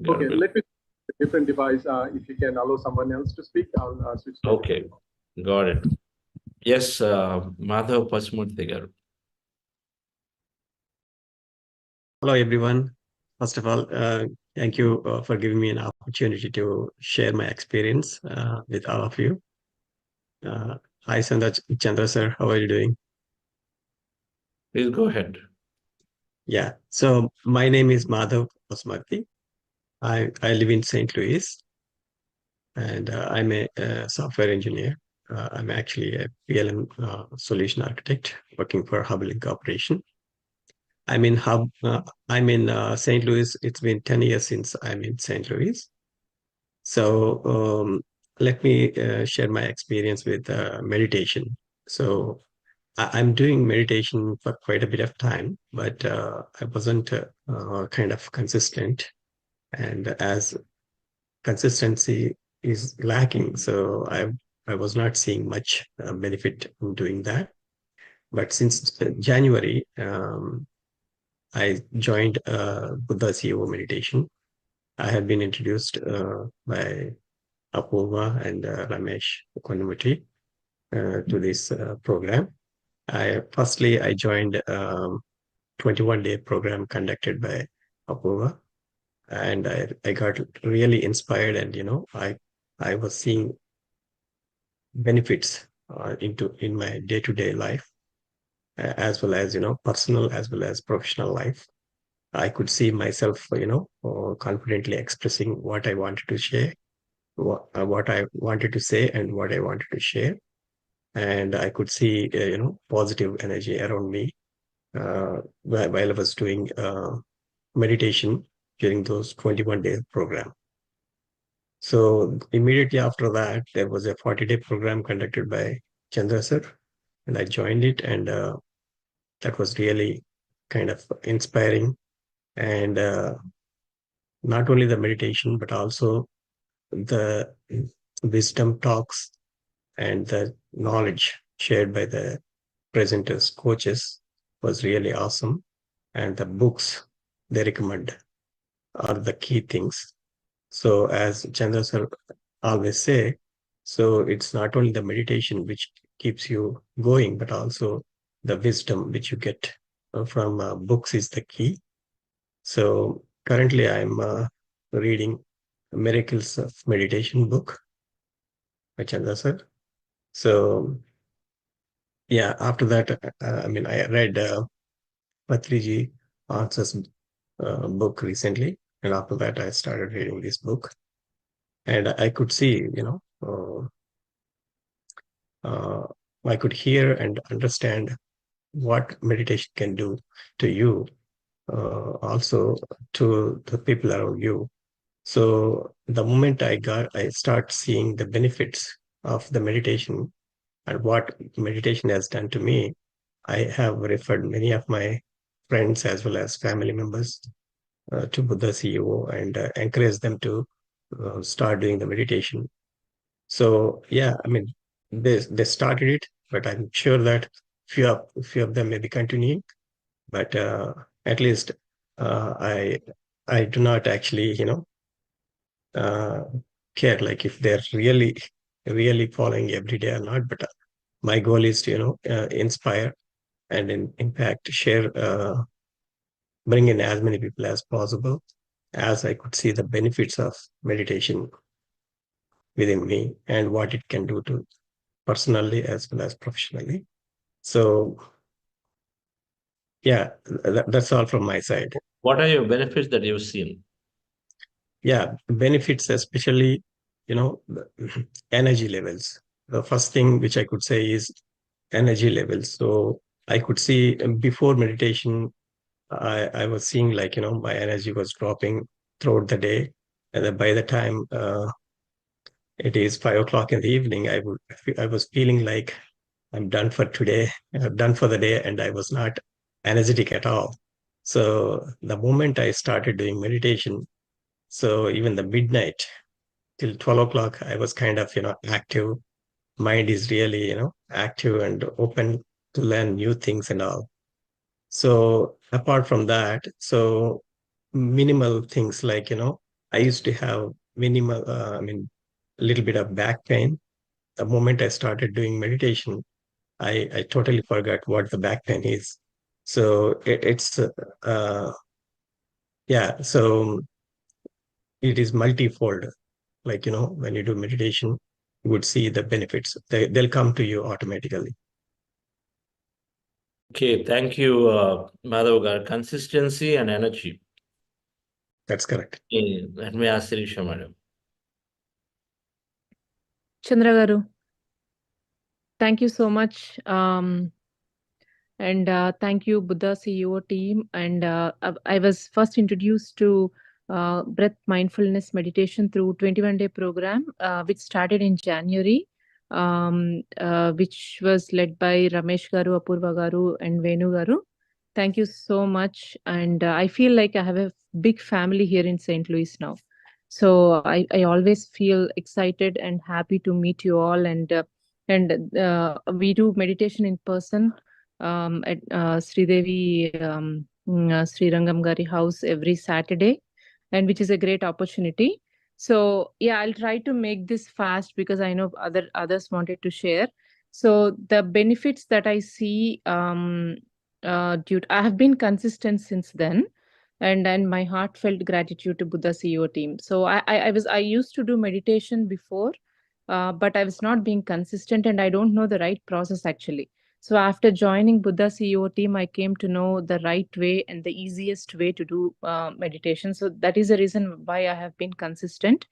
L: Okay, let me a different device. If you can allow someone else to speak, I'll switch to
H: Okay, got it. Yes, Madhav Pasmurthy garu.
M: Hello, everyone. First of all, thank you for giving me an opportunity to share my experience with all of you. Hi, Chandra sir. How are you doing?
H: Please go ahead.
M: Yeah. So my name is Madhav Pasmurthy. I live in St. Louis, and I'm a software engineer. I'm actually a PLM solution architect working for Hublink Corporation. I'm in St. Louis. It's been 10 years since I'm in St. Louis. So let me share my experience with meditation. So I'm doing meditation for quite a bit of time, but I wasn't kind of consistent. And as consistency is lacking, so I was not seeing much benefit in doing that. But since January, I joined Buddha CEO meditation. I have been introduced by Apurva and Ramesh Konumati to this program. Firstly, I joined 21-day program conducted by Apurva, and I got really inspired, and I was seeing benefits in my day-to-day life, as well as personal as well as professional life. I could see myself confidently expressing what I wanted to share, what I wanted to say, and what I wanted to share. And I could see positive energy around me while I was doing meditation during those 21-day program. So immediately after that, there was a 40-day program conducted by Chandra sir, and I joined it, and that was really kind of inspiring. And not only the meditation, but also the wisdom talks and the knowledge shared by the presenters, coaches was really awesome. And the books they recommend are the key things. So as Chandra sir always say, so it's not only the meditation which keeps you going, but also the wisdom which you get from books is the key. So currently I'm reading Miracles of Meditation book by Chandra sir. So yeah, after that, I read Patriji Answers book recently, and after that I started reading this book, and I could see, I could hear and understand what meditation can do to you, also to the people around you. So the moment I start seeing the benefits of the meditation and what meditation has done to me, I have referred many of my friends as well as family members to Buddha CEO and encourage them to start doing the meditation. So yeah, they started it, but I'm sure that few of them may be continuing. But at least I do not actually care like if they're really following every day or not. But my goal is to inspire and in fact share, bring in as many people as possible, as I could see the benefits of meditation within me and what it can do to personally as well as professionally. So Yeah, that's all from my side.
H: What are your benefits that you've seen?
M: Yeah, benefits, especially, the energy levels. The first thing which I could say is energy levels. So I could see before meditation, I was seeing like, my energy was dropping throughout the day. And then by the time it is 5 o'clock in the evening, I was feeling like I'm done for today, done for the day, and I was not energetic at all. So the moment I started doing meditation, so even the midnight till 12 o'clock, I was kind of, active. Mind is really, active and open to learn new things and all. So apart from that, so minimal things like, I used to have minimal, a little bit of back pain. The moment I started doing meditation, I totally forgot what the back pain is. So yeah, so it is multifold. Like, when you do meditation, you would see the benefits. They'll come to you automatically.
H: Okay, thank you, Madhav. Consistency and energy.
M: That's correct.
H: Okay, let me ask Sirisha, madam.
W: Chandra Garu, thank you so much. And thank you, Buddha CEO team. And I was first introduced to breath mindfulness meditation through 21-day program, which started in January, which was led by Ramesh Garu, Apurva Garu, and Venu Garu. Thank you so much. And I feel like I have a big family here in St. Louis now. So I always feel excited and happy to meet you all. And we do meditation in person at Sridevi Sri Rangam Gari house every Saturday, and which is a great opportunity. So yeah, I'll try to make this fast because I know others wanted to share. So the benefits that I see, I have been consistent since then, and my heartfelt gratitude to Buddha CEO team. So I used to do meditation before, but I was not being consistent, and I don't know the right process actually. So after joining Buddha CEO team, I came to know the right way and the easiest way to do meditation. So that is the reason why I have been consistent.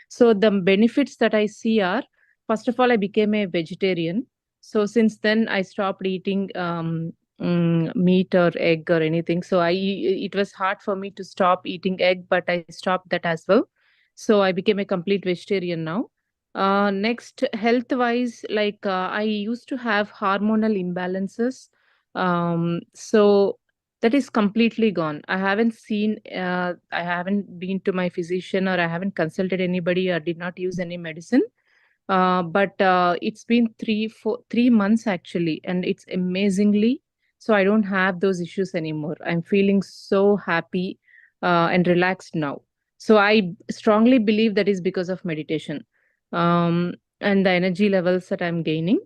W: So the benefits that I see are, first of all, I became a vegetarian. So since then, I stopped eating meat or egg or anything. So it was hard for me to stop eating egg, but I stopped that as well. So I became a complete vegetarian now. Next, health wise, like I used to have hormonal imbalances. So that is completely gone. I haven't been to my physician, or I haven't consulted anybody, or did not use any medicine. But it's been 3 months actually, and it's amazingly. So I don't have those issues anymore. I'm feeling so happy and relaxed now. So I strongly believe that is because of meditation. And the energy levels that I'm gaining.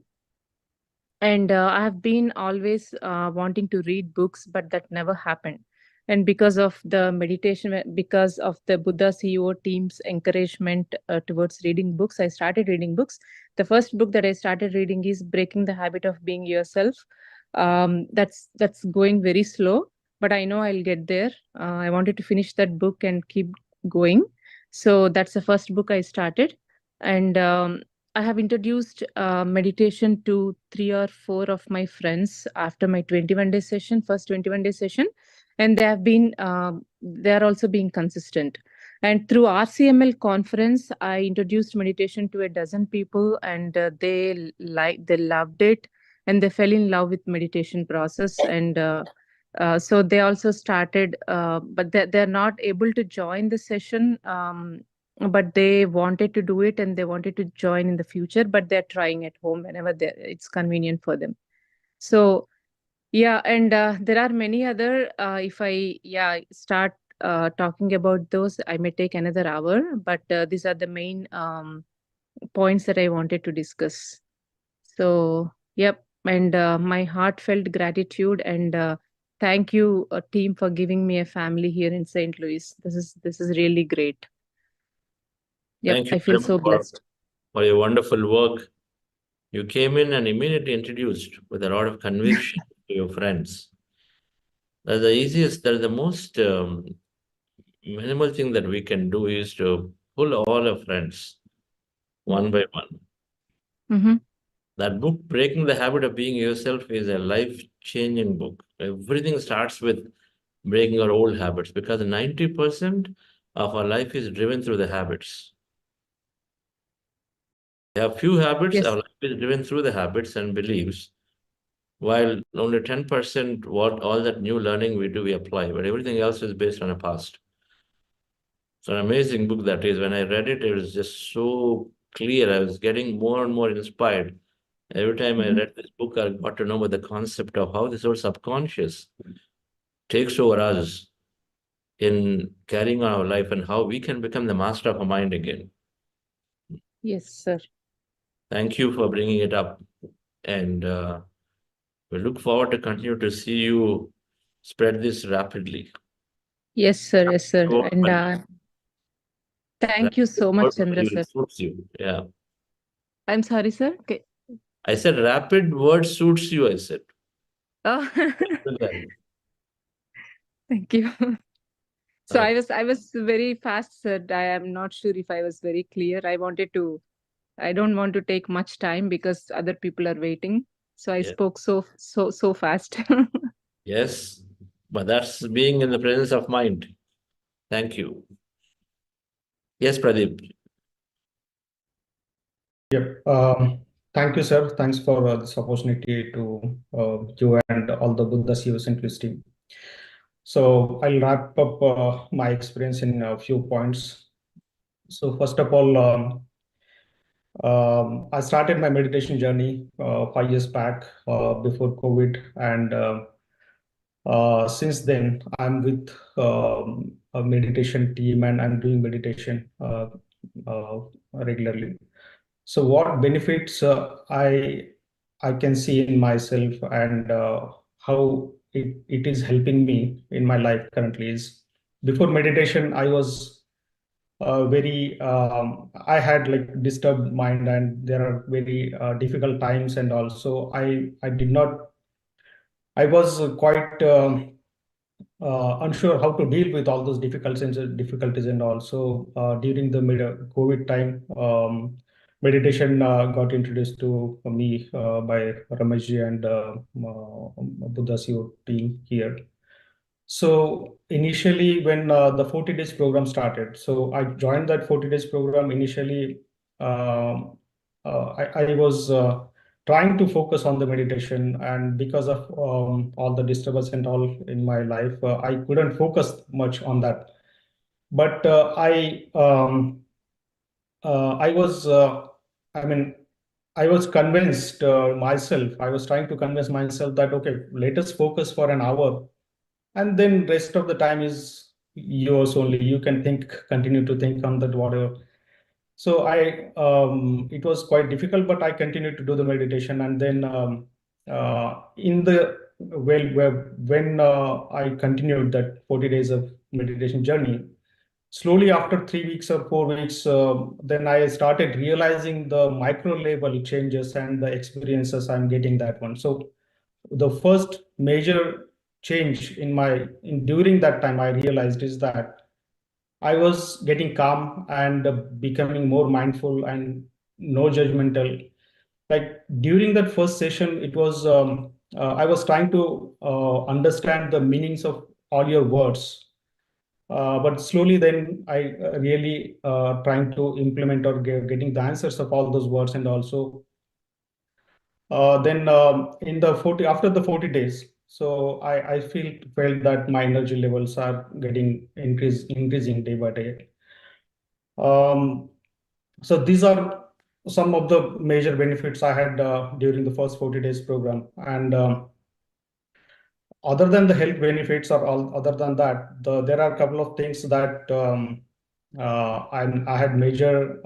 W: And I have been always wanting to read books, but that never happened. And because of the meditation, because of the Buddha CEO team's encouragement towards reading books, I started reading books. The first book that I started reading is Breaking the Habit of Being Yourself. That's going very slow, but I know I'll get there. I wanted to finish that book and keep going. So that's the first book I started. And I have introduced meditation to 3 or 4 of my friends after my 21-day session, first 21-day session. And they are also being consistent. And through RCML conference, I introduced meditation to a dozen people, and they loved it, and they fell in love with meditation process. And so they also started, but they're not able to join the session. But they wanted to do it, and they wanted to join in the future, but they're trying at home whenever it's convenient for them. So yeah, and there are many other, if I start talking about those, I may take another hour, but these are the main points that I wanted to discuss. So yep, and my heartfelt gratitude, and thank you, team, for giving me a family here in St. Louis. This is really great. Yep,
H: Thank you
W: I feel so blessed.
H: for your wonderful work. You came in and immediately introduced with a lot of conviction to your friends. the easiest, the most minimal thing that we can do is to pull all our friends one by one.
W: Mm-hmm.
H: That book, Breaking the Habit of Being Yourself, is a life-changing book. Everything starts with breaking our old habits, because 90% of our life is driven through the habits. We have few habits,
W: Yes.
H: our life is driven through the habits and beliefs, while only 10% what all that new learning we do, we apply, but everything else is based on a past. It's an amazing book that is. When I read it, it was just so clear. I was getting more and more inspired. Every time I read this book, I got to know about the concept of how this whole subconscious takes over us in carrying on our life, and how we can become the master of our mind again.
W: Yes, sir.
H: Thank you for bringing it up. And we look forward to continue to see you spread this rapidly.
W: Yes, sir. Yes, sir. And thank you so much, Chandra, sir.
H: Suits you. Yeah.
W: I'm sorry, sir. Okay.
H: I said rapid word suits you, I said.
W: Oh. Thank you. So I was very fast, sir. I am not sure if I was very clear. I don't want to take much time because other people are waiting. So I spoke so fast.
H: Yes, but that's being in the presence of mind. Thank you. Yes, Pradeep.
N: Yep. Thank you, sir. Thanks for this opportunity to you and all the Buddha Centrist team. So I'll wrap up my experience in a few points. So first of all, I started my meditation journey 5 years back before COVID, and since then I'm with a meditation team, and I'm doing meditation regularly. So what benefits I can see in myself, and how it is helping me in my life currently is, before meditation I was I had like disturbed mind, and there are very difficult times, and also I was quite unsure how to deal with all those difficulties, and also during the COVID time, meditation got introduced to me by Rameshji and Buddha team here. So initially, when the 40 days program started, so I joined that 40 days program. Initially, I was trying to focus on the meditation, and because of all the disturbance and all in my life, I couldn't focus much on that. But I was, I was convinced myself. I was trying to convince myself that, okay, let us focus for an hour, and then rest of the time is yours only. You can continue to think on that, whatever. So it was quite difficult, but I continued to do the meditation. And then when I continued that 40 days of meditation journey, slowly after 3 weeks or 4 weeks, then I started realizing the micro level changes and the experiences I'm getting that one. So the first major change during that time I realized is that I was getting calm and becoming more mindful and no judgmental. Like during that first session, it was I was trying to understand the meanings of all your words, but slowly then I really trying to implement or getting the answers of all those words, and also then after the 40 days, so I felt that my energy levels are getting increasing day by day. So these are some of the major benefits I had during the first 40 days program. And other than the health benefits, or other than that, there are a couple of things that I had major,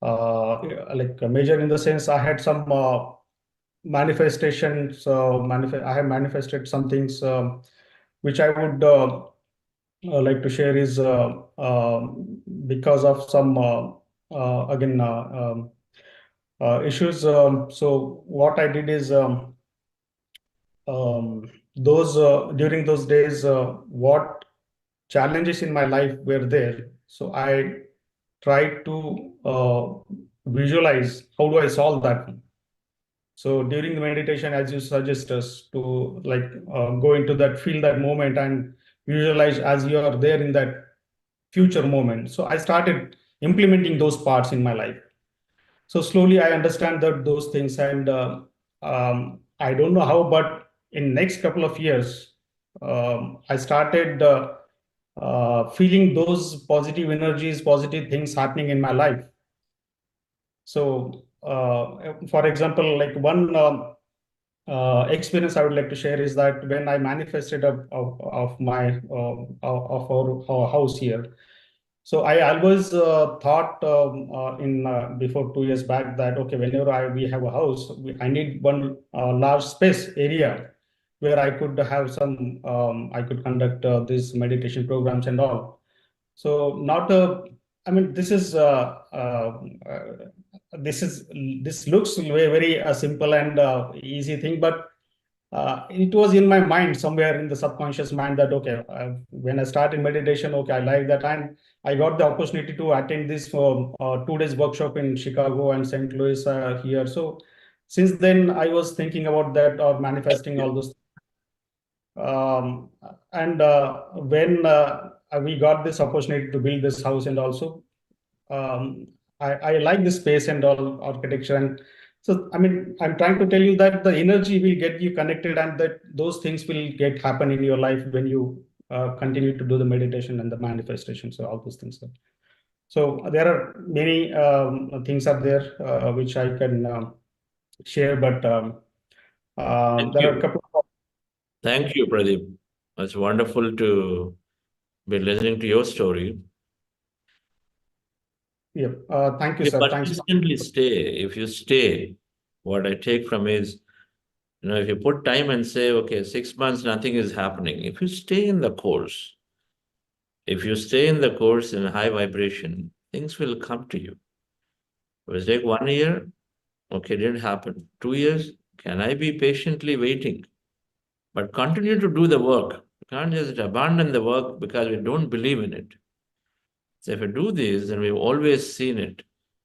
N: like major in the sense I had some manifestations. I have manifested some things which I would like to share is because of some again issues. So what I did is during those days, what challenges in my life were there. So I tried to visualize how do I solve that. So during the meditation, as you suggest us to go into that, feel that moment and visualize as you are there in that future moment. So I started implementing those parts in my life. So slowly I understand those things, and I don't know how, but in next couple of years, I started feeling those positive energies, positive things happening in my life. So, for example, like one experience I would like to share is that when I manifested of my of our house here. So I always thought before 2 years back that, okay, whenever we have a house, I need one large space area where I could have some, I could conduct these meditation programs and all. So not I mean, this looks very simple and easy thing, but it was in my mind, somewhere in the subconscious mind, that okay, when I started meditation, okay, I like that, and I got the opportunity to attend this 2 days workshop in Chicago and St. Louis here. So since then, I was thinking about that or manifesting all those. And when we got this opportunity to build this house, and also I like the space and all architecture. And so, I mean, I'm trying to tell you that the energy will get you connected, and that those things will happen in your life when you continue to do the meditation and the manifestation. So all those things. So there are many things are there which I can share, but there are a couple of.
H: Thank you, Pradeep. It's wonderful to be listening to your story.
N: Yeah, thank you, sir.
H: But
N: Thanks.
H: If you stay, what I take from is, if you put time and say, okay, 6 months, nothing is happening. If you stay in the course, in high vibration, things will come to you. It will take 1 year, okay, didn't happen. 2 years, can I be patiently waiting? But continue to do the work. You can't just abandon the work because we don't believe in it. So if we do this, then we've always seen it,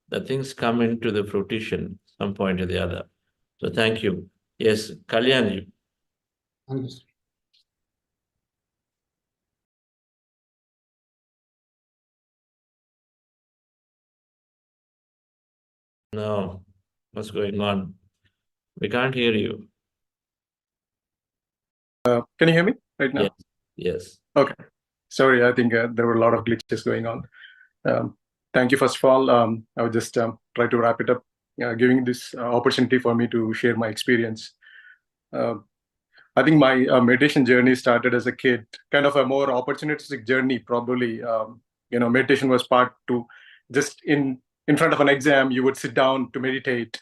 H: that things come into the fruition some point or the other. So thank you. Yes, Kalyan. No, what's going on? We can't hear you.
L: Can you hear me right now?
H: Yes.
L: Okay. Sorry, I think there were a lot of glitches going on. Thank you, first of all. I would just try to wrap it up, giving this opportunity for me to share my experience. I think my meditation journey started as a kid, kind of a more opportunistic journey, probably. Meditation was part to just in front of an exam, you would sit down to meditate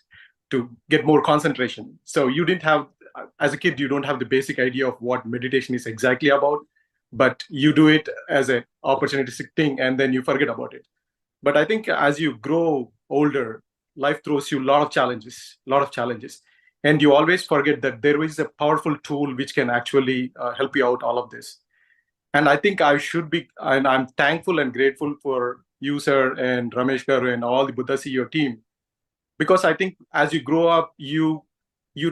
L: to get more concentration. So you didn't have, as a kid, you don't have the basic idea of what meditation is exactly about, but you do it as an opportunistic thing and then you forget about it. But I think as you grow older, life throws you a lot of challenges. And you always forget that there is a powerful tool which can actually help you out all of this. And I think I should be, and I'm thankful and grateful for you, sir, and Ramesh Garu and all the Buddhasi, your team. Because I think as you grow up, you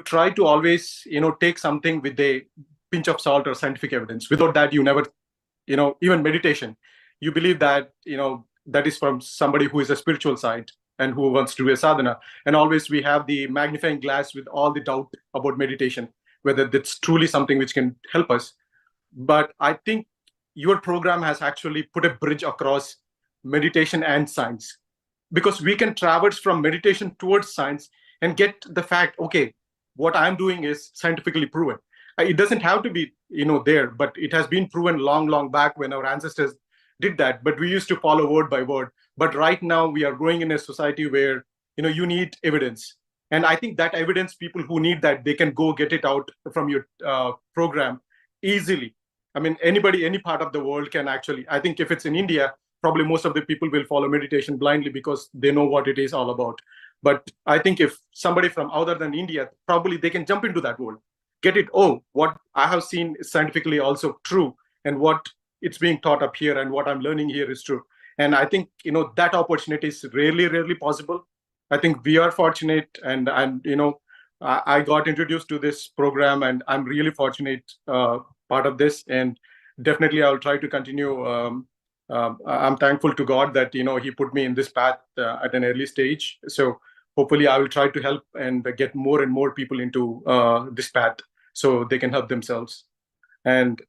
L: try to always, take something with a pinch of salt or scientific evidence. Without that, you never, even meditation, you believe that, that is from somebody who is a spiritual side and who wants to do a sadhana. And always we have the magnifying glass with all the doubt about meditation, whether that's truly something which can help us. But I think your program has actually put a bridge across meditation and science, because we can traverse from meditation towards science and get the fact, okay, what I'm doing is scientifically proven. It doesn't have to be, there, but it has been proven long back when our ancestors did that. But we used to follow word by word. But right now we are growing in a society where, you need evidence. And I think that evidence, people who need that, they can go get it out from your program easily. I mean, anybody, any part of the world can actually, I think if it's in India, probably most of the people will follow meditation blindly because they know what it is all about. But I think if somebody from other than India, probably they can jump into that world. get it. Oh, what I have seen is scientifically also true, and what it's being taught up here and what I'm learning here is true. And I think, that opportunity is rarely possible. I think we are fortunate, and I got introduced to this program, and I'm really fortunate part of this, and definitely I'll try to continue. I'm thankful to God that He put me in this path at an early stage. So hopefully I will try to help and get more and more people into this path so they can help themselves. And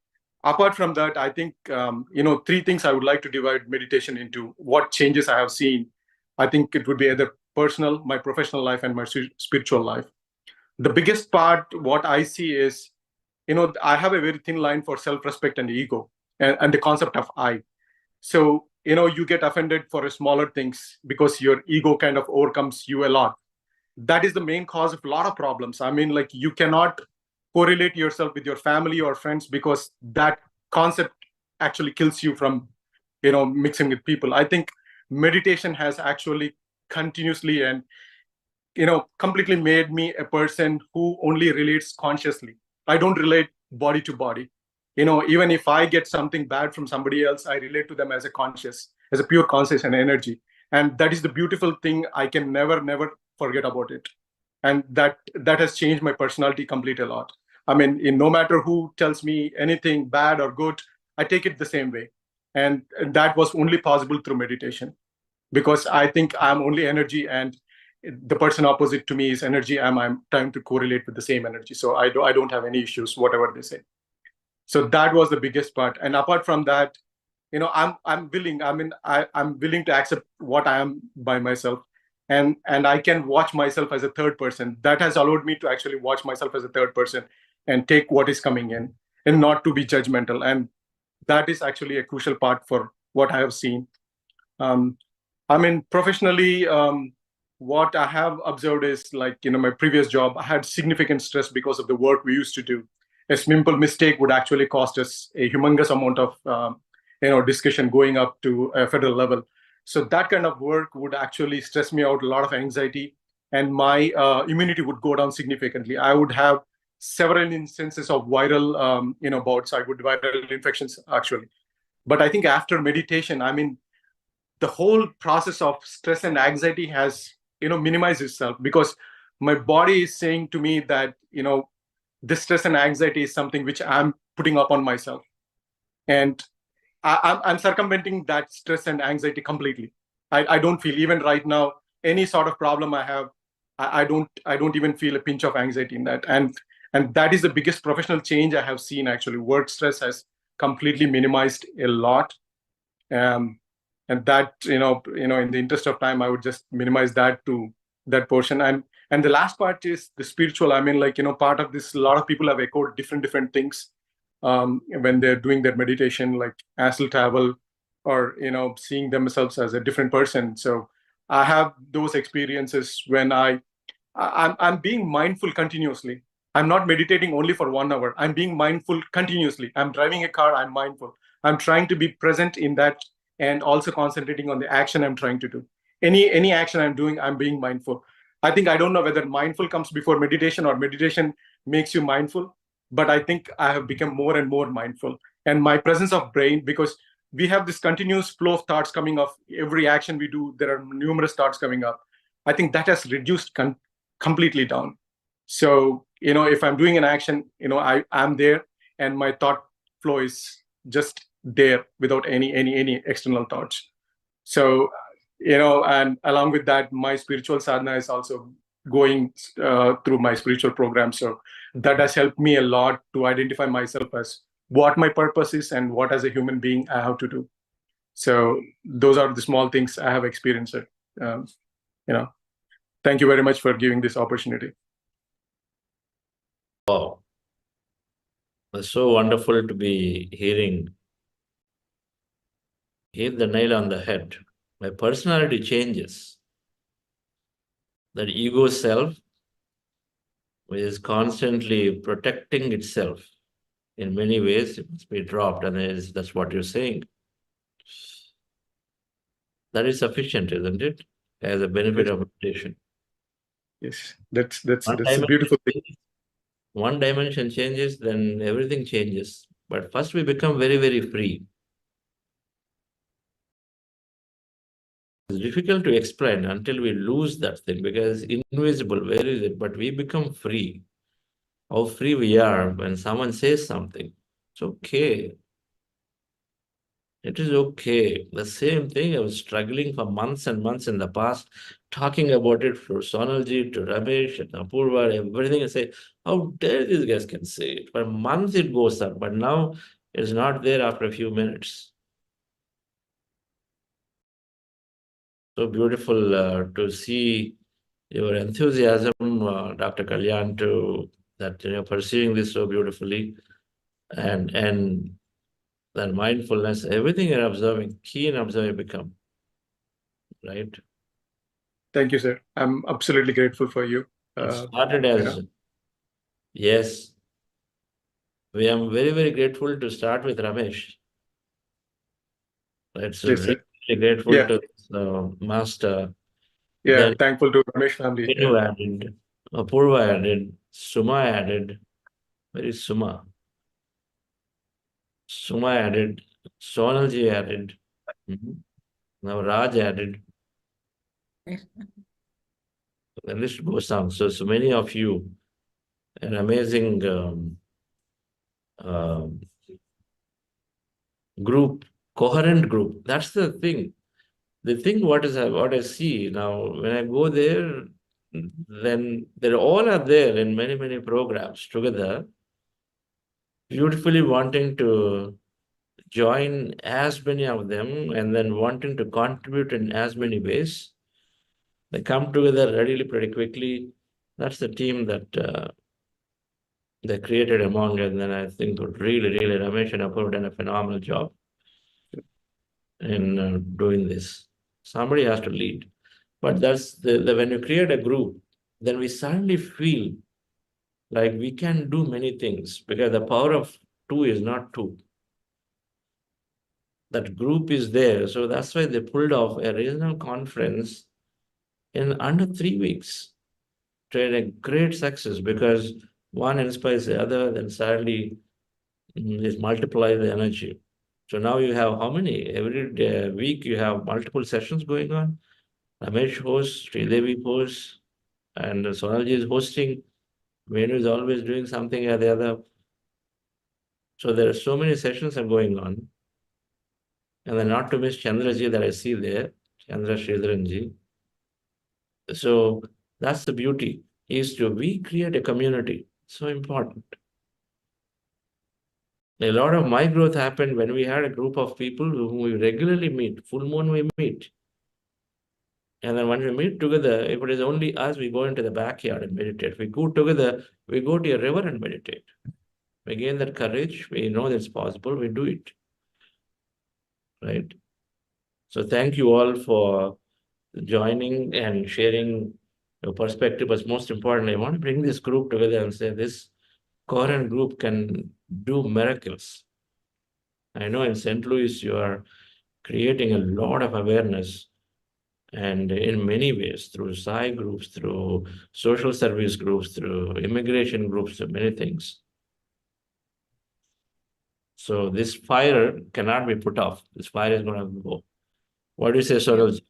L: apart from that, I think 3 things I would like to divide meditation into. What changes I have seen, I think it would be either personal, my professional life, and my spiritual life. The biggest part, what I see is, I have a very thin line for self-respect and ego, and the concept of I. So, you get offended for smaller things because your ego kind of overcomes you a lot. That is the main cause of a lot of problems. I mean, like, you cannot correlate yourself with your family or friends because that concept actually kills you from, mixing with people. I think meditation has actually continuously and, completely made me a person who only relates consciously. I don't relate body to body. Even if I get something bad from somebody else, I relate to them as a pure conscious and energy. And that is the beautiful thing. I can never forget about it. And that has changed my personality completely a lot. I mean, no matter who tells me anything bad or good, I take it the same way. And that was only possible through meditation, because I think I'm only energy, and the person opposite to me is energy. I'm trying to correlate with the same energy. So I don't have any issues, whatever they say. So that was the biggest part. And apart from that, I'm willing. I mean, I'm willing to accept what I am by myself, and I can watch myself as a third person. That has allowed me to actually watch myself as a third person and take what is coming in, and not to be judgmental. And that is actually a crucial part for what I have seen. I mean, professionally, what I have observed is, like, my previous job, I had significant stress because of the work we used to do. A simple mistake would actually cost us a humongous amount of discussion going up to a federal level. So that kind of work would actually stress me out, a lot of anxiety, and my immunity would go down significantly. I would have several instances of viral bouts. I would viral infections actually. But I think after meditation, I mean, the whole process of stress and anxiety has minimized itself, because my body is saying to me that this stress and anxiety is something which I'm putting up on myself, and I'm circumventing that stress and anxiety completely. I don't feel, even right now, any sort of problem I have, I don't even feel a pinch of anxiety in that. And that is the biggest professional change I have seen. Actually, work stress has completely minimized a lot. And that, in the interest of time, I would just minimize that to that portion. And the last part is the spiritual. I mean, like, part of this, a lot of people have echoed different things when they're doing their meditation, like astral travel, or seeing themselves as a different person. So I have those experiences when I'm being mindful continuously. I'm not meditating only for 1 hour. I'm being mindful continuously. I'm driving a car, I'm mindful. I'm trying to be present in that, and also concentrating on the action I'm trying to do. Any action I'm doing, I'm being mindful. I think, I don't know whether mindful comes before meditation or meditation makes you mindful, but I think I have become more and more mindful. And my presence of brain, because we have this continuous flow of thoughts coming off every action we do, there are numerous thoughts coming up. I think that has reduced completely down. So, if I'm doing an action, I'm there, and my thought flow is just there without any external thoughts. So, and along with that, my spiritual sadhana is also going through my spiritual program. So that has helped me a lot to identify myself as what my purpose is and what, as a human being, I have to do. So those are the small things I have experienced. Thank you very much for giving this opportunity.
H: Wow. It's so wonderful to be hearing. Hit the nail on the head. My personality changes. That ego self, which is constantly protecting itself in many ways, it must be dropped, and that's what you're saying. That is sufficient, isn't it? As a benefit of meditation.
L: Yes, that's a beautiful thing.
H: one dimension changes, then everything changes. But first we become very, very free. It's difficult to explain until we lose that thing, because invisible, where is it? But we become free. How free we are when someone says something. It's okay. It is okay. The same thing, I was struggling for months and months in the past, talking about it for Sonalji, to Ramesh, and Apurva, everything. I say, how dare these guys can say it? For months it goes up, but now it's not there after a few minutes. So beautiful to see your enthusiasm, Dr. Kalyan, to that pursuing this so beautifully, and that mindfulness, everything you're observing, keen observing become, right?
L: Thank you, sir. I'm absolutely grateful for you.
H: It started as, yes, we am very, very grateful to start with Ramesh. It's
L: Yes,
H: really grateful to Master.
L: Yeah,
H: Then
L: thankful to Ramesh family.
H: Vinu added, Apurva added, Suma added. Where is Suma? Suma added, Sonalji added, now Raj added. The list goes on. So many of you, an amazing group, coherent group. That's the thing. The thing what I see now, when I go there, then they all are there in many, many programs together, beautifully wanting to join as many of them, and then wanting to contribute in as many ways. They come together readily, pretty quickly. That's the team that they created among, and then I think really, really Ramesh and Apurva done a phenomenal job in doing this. Somebody has to lead. But that's the when you create a group, then we suddenly feel like we can do many things, because the power of two is not two. That group is there. So that's why they pulled off a regional conference in under 3 weeks. To a great success, because one inspires the other, then suddenly it multiplies the energy. So now you have how many? Every week you have multiple sessions going on. Ramesh hosts, Sridevi hosts, and Sonalji is hosting. Venu is always doing something or the other. So there are so many sessions are going on. And then not to miss Chandraji that I see there, Chandra Sridharanji. So that's the beauty, is to we create a community. So important. A lot of my growth happened when we had a group of people whom we regularly meet. Full moon we meet. And then when we meet together, if it is only us, we go into the backyard and meditate. We go together, we go to a river and meditate. We gain that courage. We know that it's possible. We do it. Right? So thank you all for joining and sharing your perspective. But most importantly, I want to bring this group together and say this coherent group can do miracles. I know in St. Louis, you are creating a lot of awareness, and in many ways, through Sai groups, through social service groups, through immigration groups, many things. So this fire cannot be put off. This fire is going to go. What do you say, Soroj?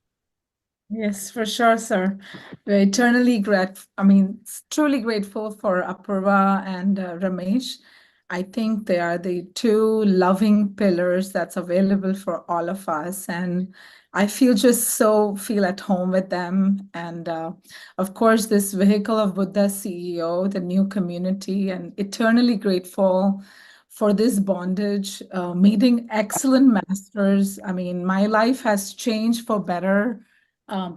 O: Yes, for sure, sir. We're eternally grateful. Truly grateful for Apurva and Ramesh. I think they are the two loving pillars that's available for all of us. And I feel at home with them. And of course, this vehicle of Buddha CEO, the new community, and eternally grateful for this bondage, meeting excellent masters. My life has changed for better.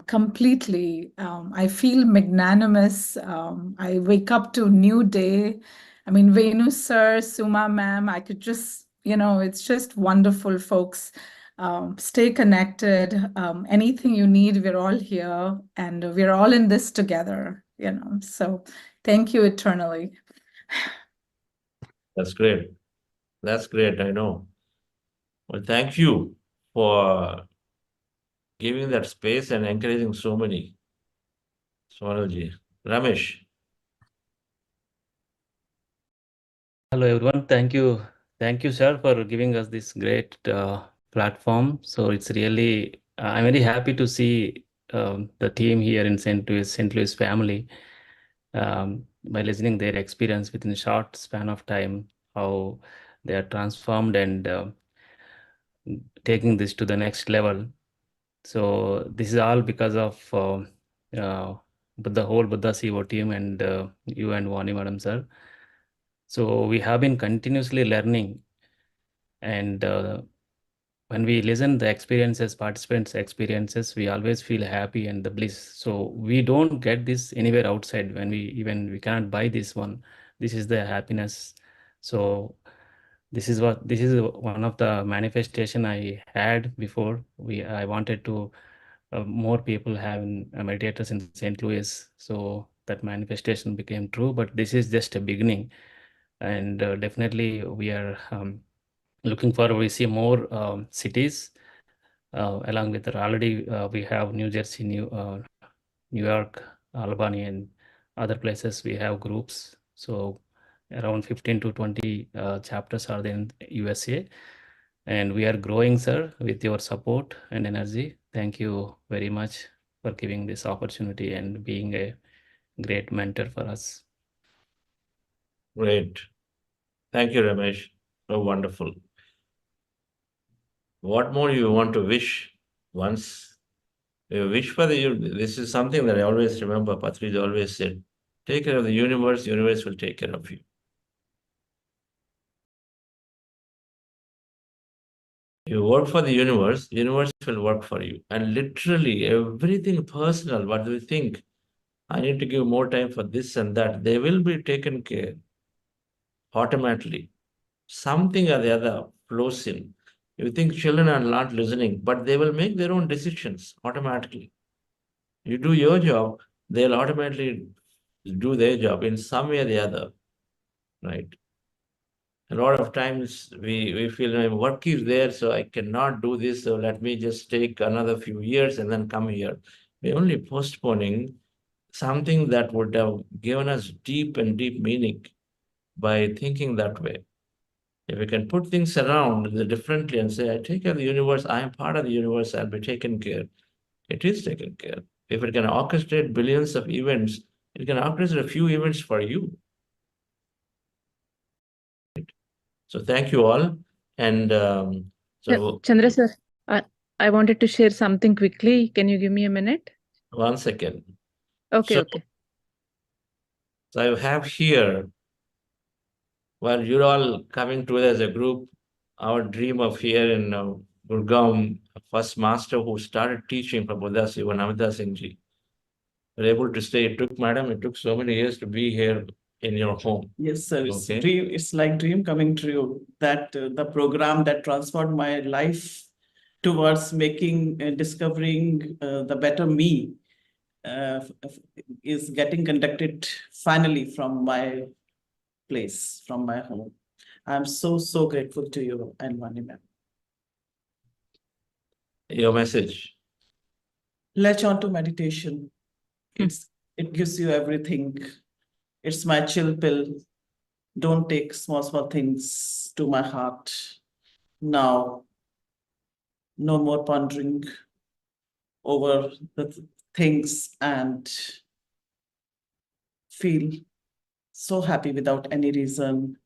O: Completely. I feel magnanimous. I wake up to a new day. Venu sir, Suma ma'am, I could just, it's just wonderful, folks. Stay connected. Anything you need, we're all here, and we're all in this together, So thank you eternally.
H: That's great. That's great, I know. Well, thank you for giving that space and encouraging so many. Swaralji. Ramesh.
P: Hello, everyone. Thank you, sir, for giving us this great platform. So it's really, I'm very happy to see the team here in St. Louis family. By listening their experience within a short span of time, how they are transformed and taking this to the next level. So this is all because of the whole Buddha CO team and you and Vani Madam, sir. So we have been continuously learning, and when we listen the experiences, participants' experiences, we always feel happy and the bliss. So we don't get this anywhere outside. When we cannot buy this one. This is the happiness. So this is one of the manifestation I had before. I wanted to more people having meditators in St. Louis. So that manifestation became true. But this is just a beginning, and definitely we are looking forward. We see more cities along with already we have New Jersey, New York, Albany, and other places. We have groups. So around 15 to 20 chapters are there in USA, and we are growing, sir, with your support and energy. Thank you very much for giving this opportunity and being a great mentor for us.
H: Great. Thank you, Ramesh. So wonderful. What more you want to wish once? You wish for this is something that I always remember. Patriji always said, take care of the universe will take care of you. You work for the universe will work for you. And literally everything personal, what do you think? I need to give more time for this and that. They will be taken care automatically. Something or the other flows in. You think children are not listening, but they will make their own decisions automatically. You do your job, they'll automatically do their job in some way or the other, right? A lot of times we feel my work is there, so I cannot do this, so let me just take another few years and then come here. We're only postponing something that would have given us deep meaning by thinking that way. If we can put things around differently and say, I take care of the universe, I am part of the universe, I'll be taken care. It is taken care. If it can orchestrate billions of events, it can orchestrate a few events for you. So thank you all. And
W: Chandra sir, I wanted to share something quickly. Can you give me a minute?
H: 1 second.
W: Okay, okay.
H: So I have here, while you're all coming together as a group, our dream of here in Gurgaon, first master who started teaching from Buddha Siva Namita Singh Ji. We're able to stay. It took so many years to be here in your home.
Q: Yes, sir.
H: Okay.
Q: It's like dream coming true. That the program that transformed my life towards making and discovering the better me is getting conducted finally from my place, from my home. I'm so grateful to you and Vani ma'am.
H: Your message.
Q: Latch on to meditation. It gives you everything. It's my chill pill. Don't take small things to my heart. Now, no more pondering over the things and feel so happy without any reason.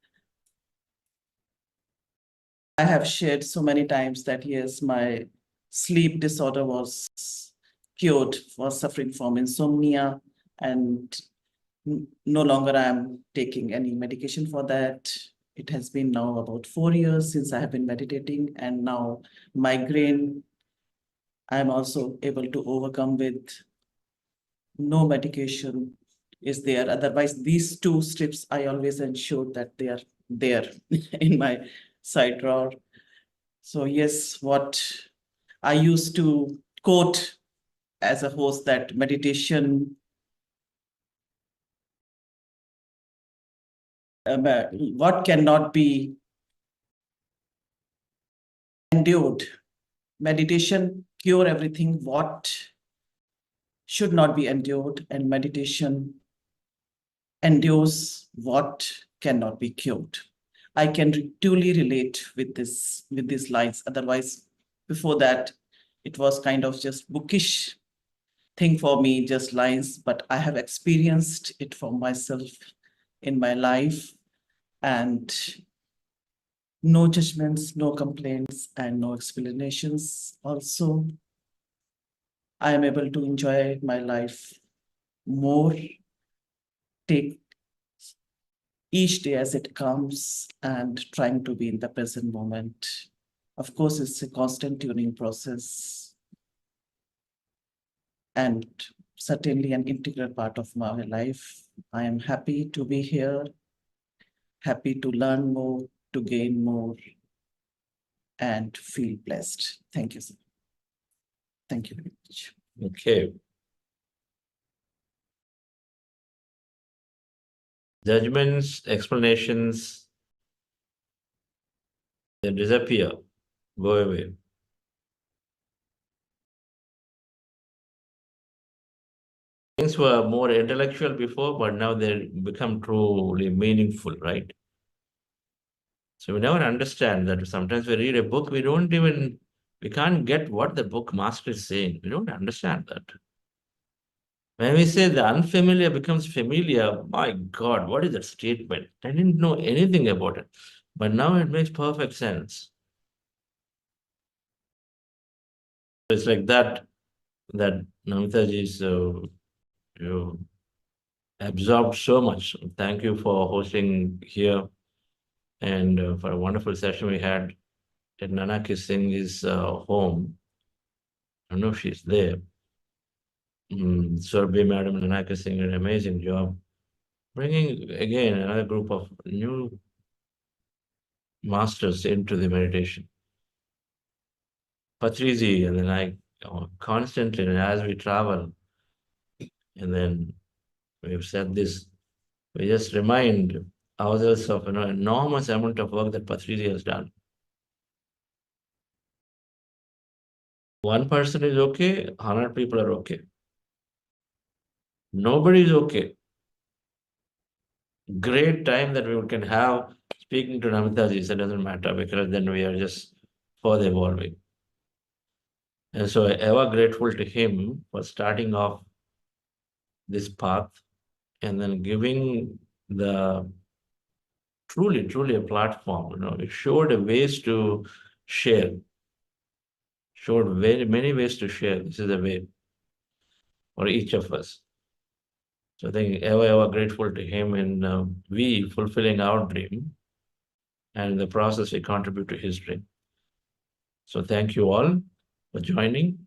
Q: I have shared so many times that yes, my sleep disorder was cured, was suffering from insomnia, and no longer I am taking any medication for that. It has been now about 4 years since I have been meditating, and now migraine, I am also able to overcome with no medication is there. Otherwise, these 2 strips, I always ensure that they are there in my side drawer. So yes, what I used to quote as a host, that meditation what cannot be endured. Meditation cure everything what should not be endured, and meditation endures what cannot be cured. I can truly relate with these lines. Otherwise, before that, it was kind of just bookish thing for me, just lines, but I have experienced it for myself in my life, and no judgments, no complaints, and no explanations. Also, I am able to enjoy my life more, take each day as it comes, and trying to be in the present moment. Of course, it's a constant tuning process, and certainly an integral part of my life. I am happy to be here, happy to learn more, to gain more, and feel blessed. Thank you, sir. Thank you very much.
H: Okay. Judgments, explanations, they disappear, go away. Things were more intellectual before, but now they become truly meaningful, right? So we never understand that. Sometimes we read a book, we can't get what the book master is saying. We don't understand that. When we say the unfamiliar becomes familiar, my God, what is that statement? I didn't know anything about it, but now it makes perfect sense. It's like that Namitaji is you absorbed so much. Thank you for hosting here and for a wonderful session we had at Nanaki Singh's home. I don't know if she's there. Surabhi Madam Nanaki Singh did an amazing job bringing again another group of new masters into the meditation. Patriji, and then I constantly, and as we travel, and then we've said this, we just remind ourselves of an enormous amount of work that Patriji has done. One person is okay, 100 people are okay. Nobody is okay. Great time that we can have speaking to Namitaji, it doesn't matter, because then we are just further evolving. And so I'm ever grateful to him for starting off this path and then giving the truly a platform. It showed ways to share, showed very many ways to share. This is a way for each of us. So I think ever grateful to him, and we fulfilling our dream, and in the process we contribute to his dream. So thank you all for joining.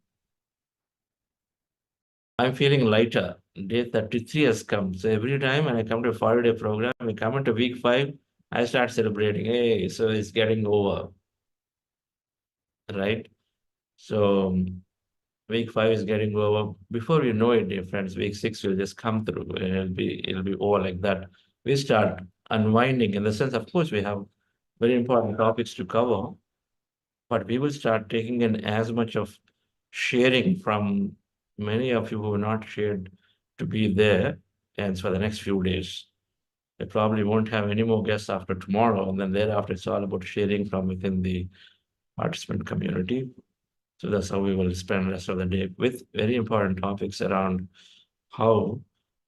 H: I'm feeling lighter. Day 33 has come. So every time when I come to a 40-day program, we come into week 5, I start celebrating. Hey, so it's getting over. Right? So week 5 is getting over. Before you know it, dear friends, week 6 will just come through and it'll be over like that. We start unwinding in the sense, of course, we have very important topics to cover, but we will start taking in as much of sharing from many of you who have not shared to be there, and for the next few days. I probably won't have any more guests after tomorrow, and then thereafter it's all about sharing from within the participant community. So that's how we will spend the rest of the day with very important topics around how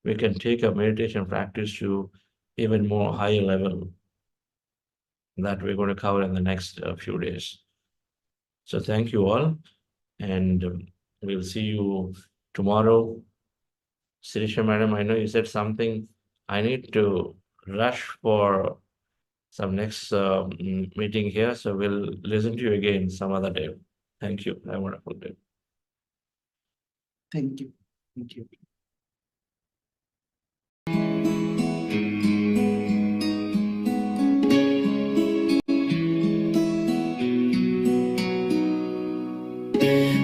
H: we can take a meditation practice to even more higher level that we're going to cover in the next few days. So thank you all, and we'll see you tomorrow. Sirisha Madam, I know you said something. I need to rush for some next meeting here, so we'll listen to you again some other day. Thank you. Have a wonderful day.
Q: Thank you. Thank you.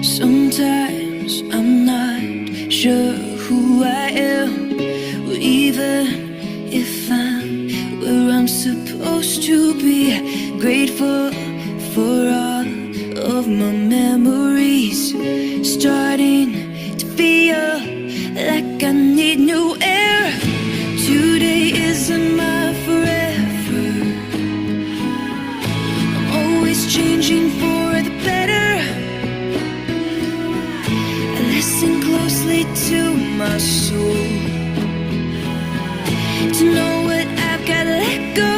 R: Sometimes I'm not sure who I am, or even if I'm where I'm supposed to be. Grateful for all of my memories, starting to feel like I need new air. Today isn't my forever, my soul. To know what I've gotta let go.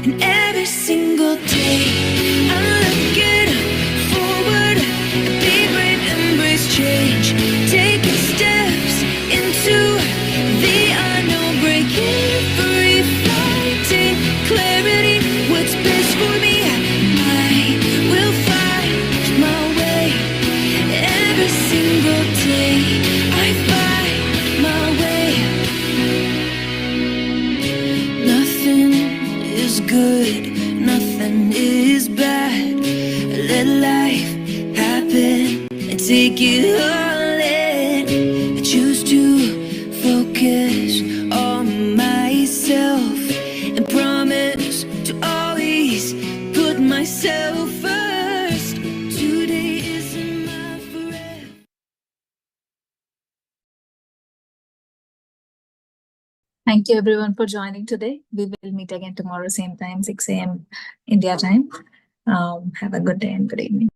R: And every single day I'm looking forward. Be brave, embrace change. Taking steps into the unknown. Breaking free, finding clarity. What's best for me, I will find my way. Every single day I find my way. Nothing is good, nothing is bad. Let life happen and take it all in. I choose to focus on myself and promise to always put myself first. Today isn't my forever.
U: Thank you everyone for joining today. We will meet again tomorrow, same time, 6 a.m. India time. Have a good day and good evening.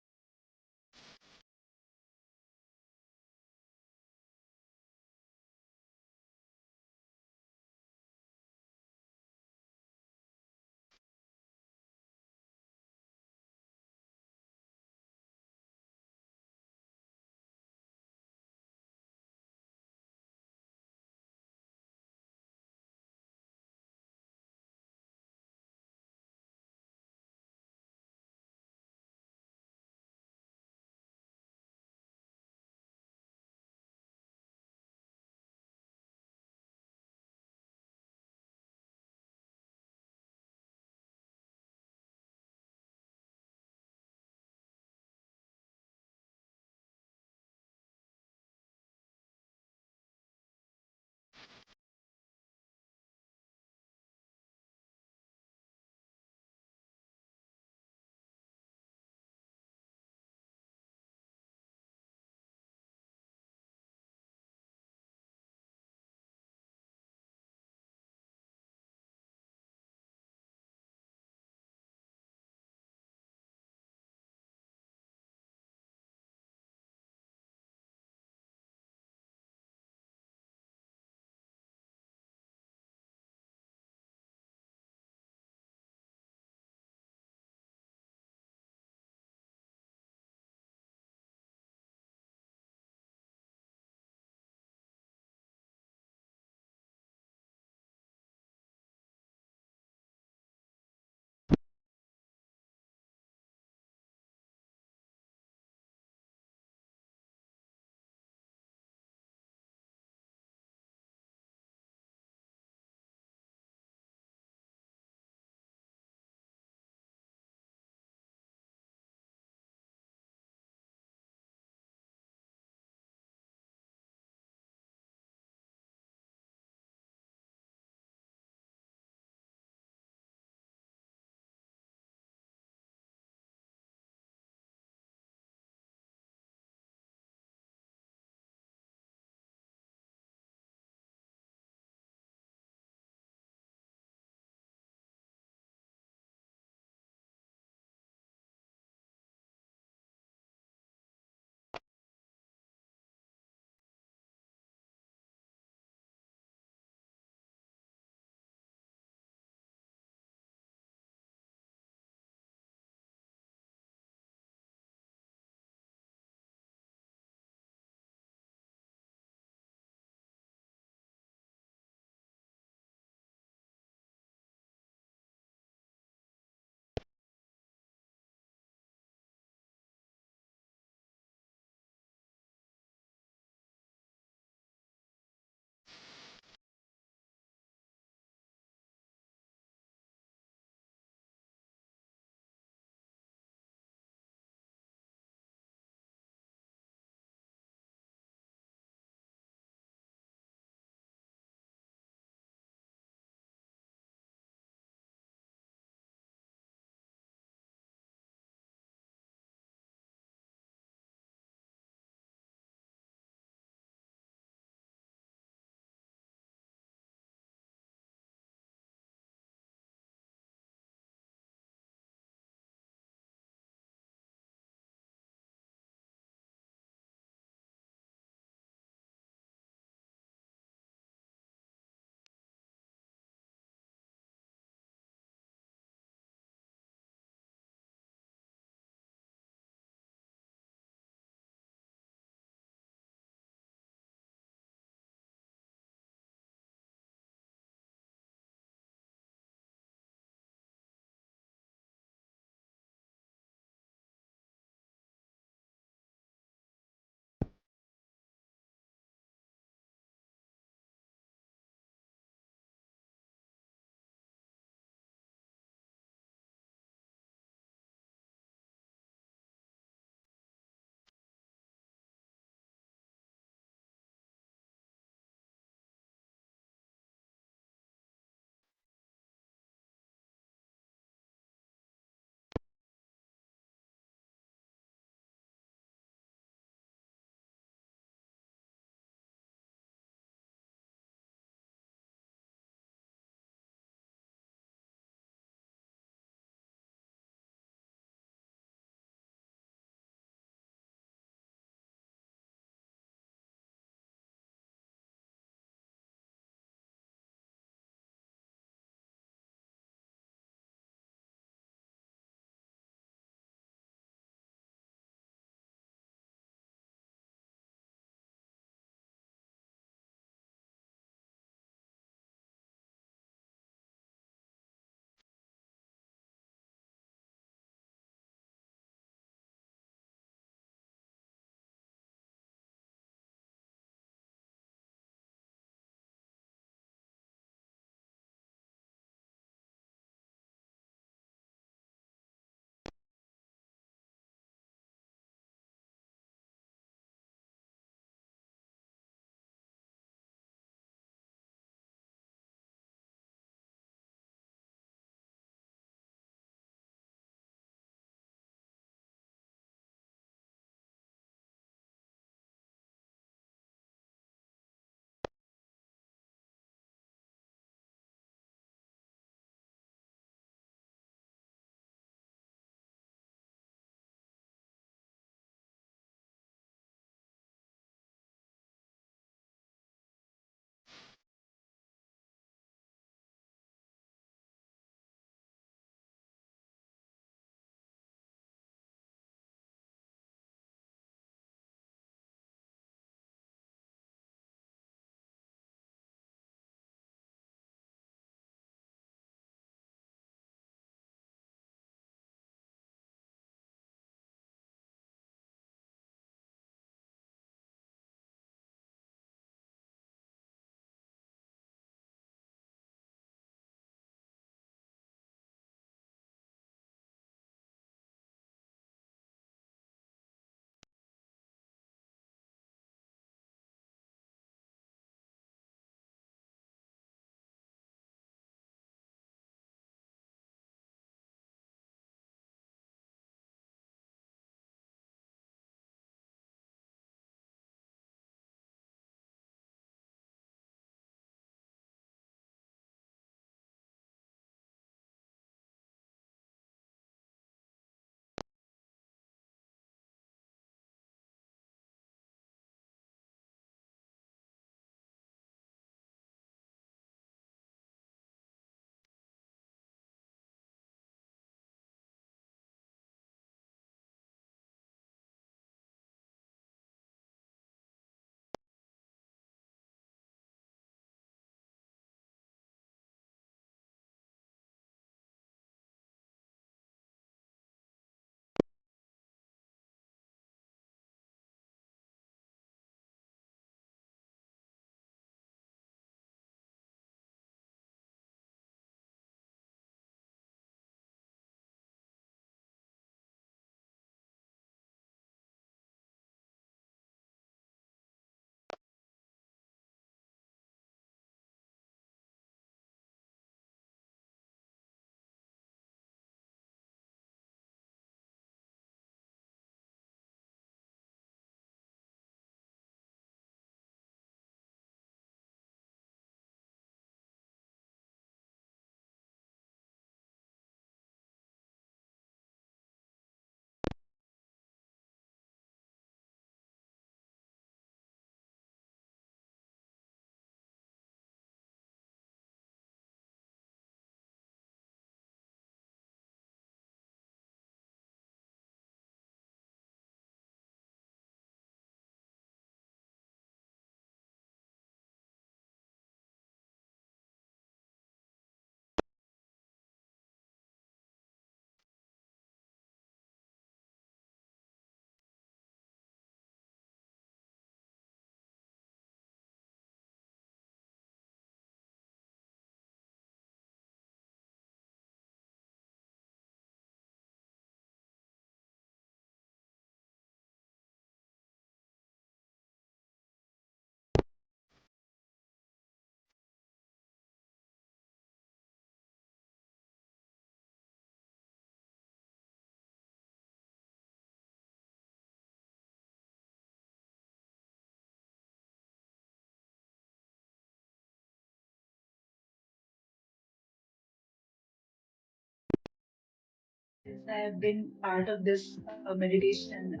C: Since I have been part of this meditation,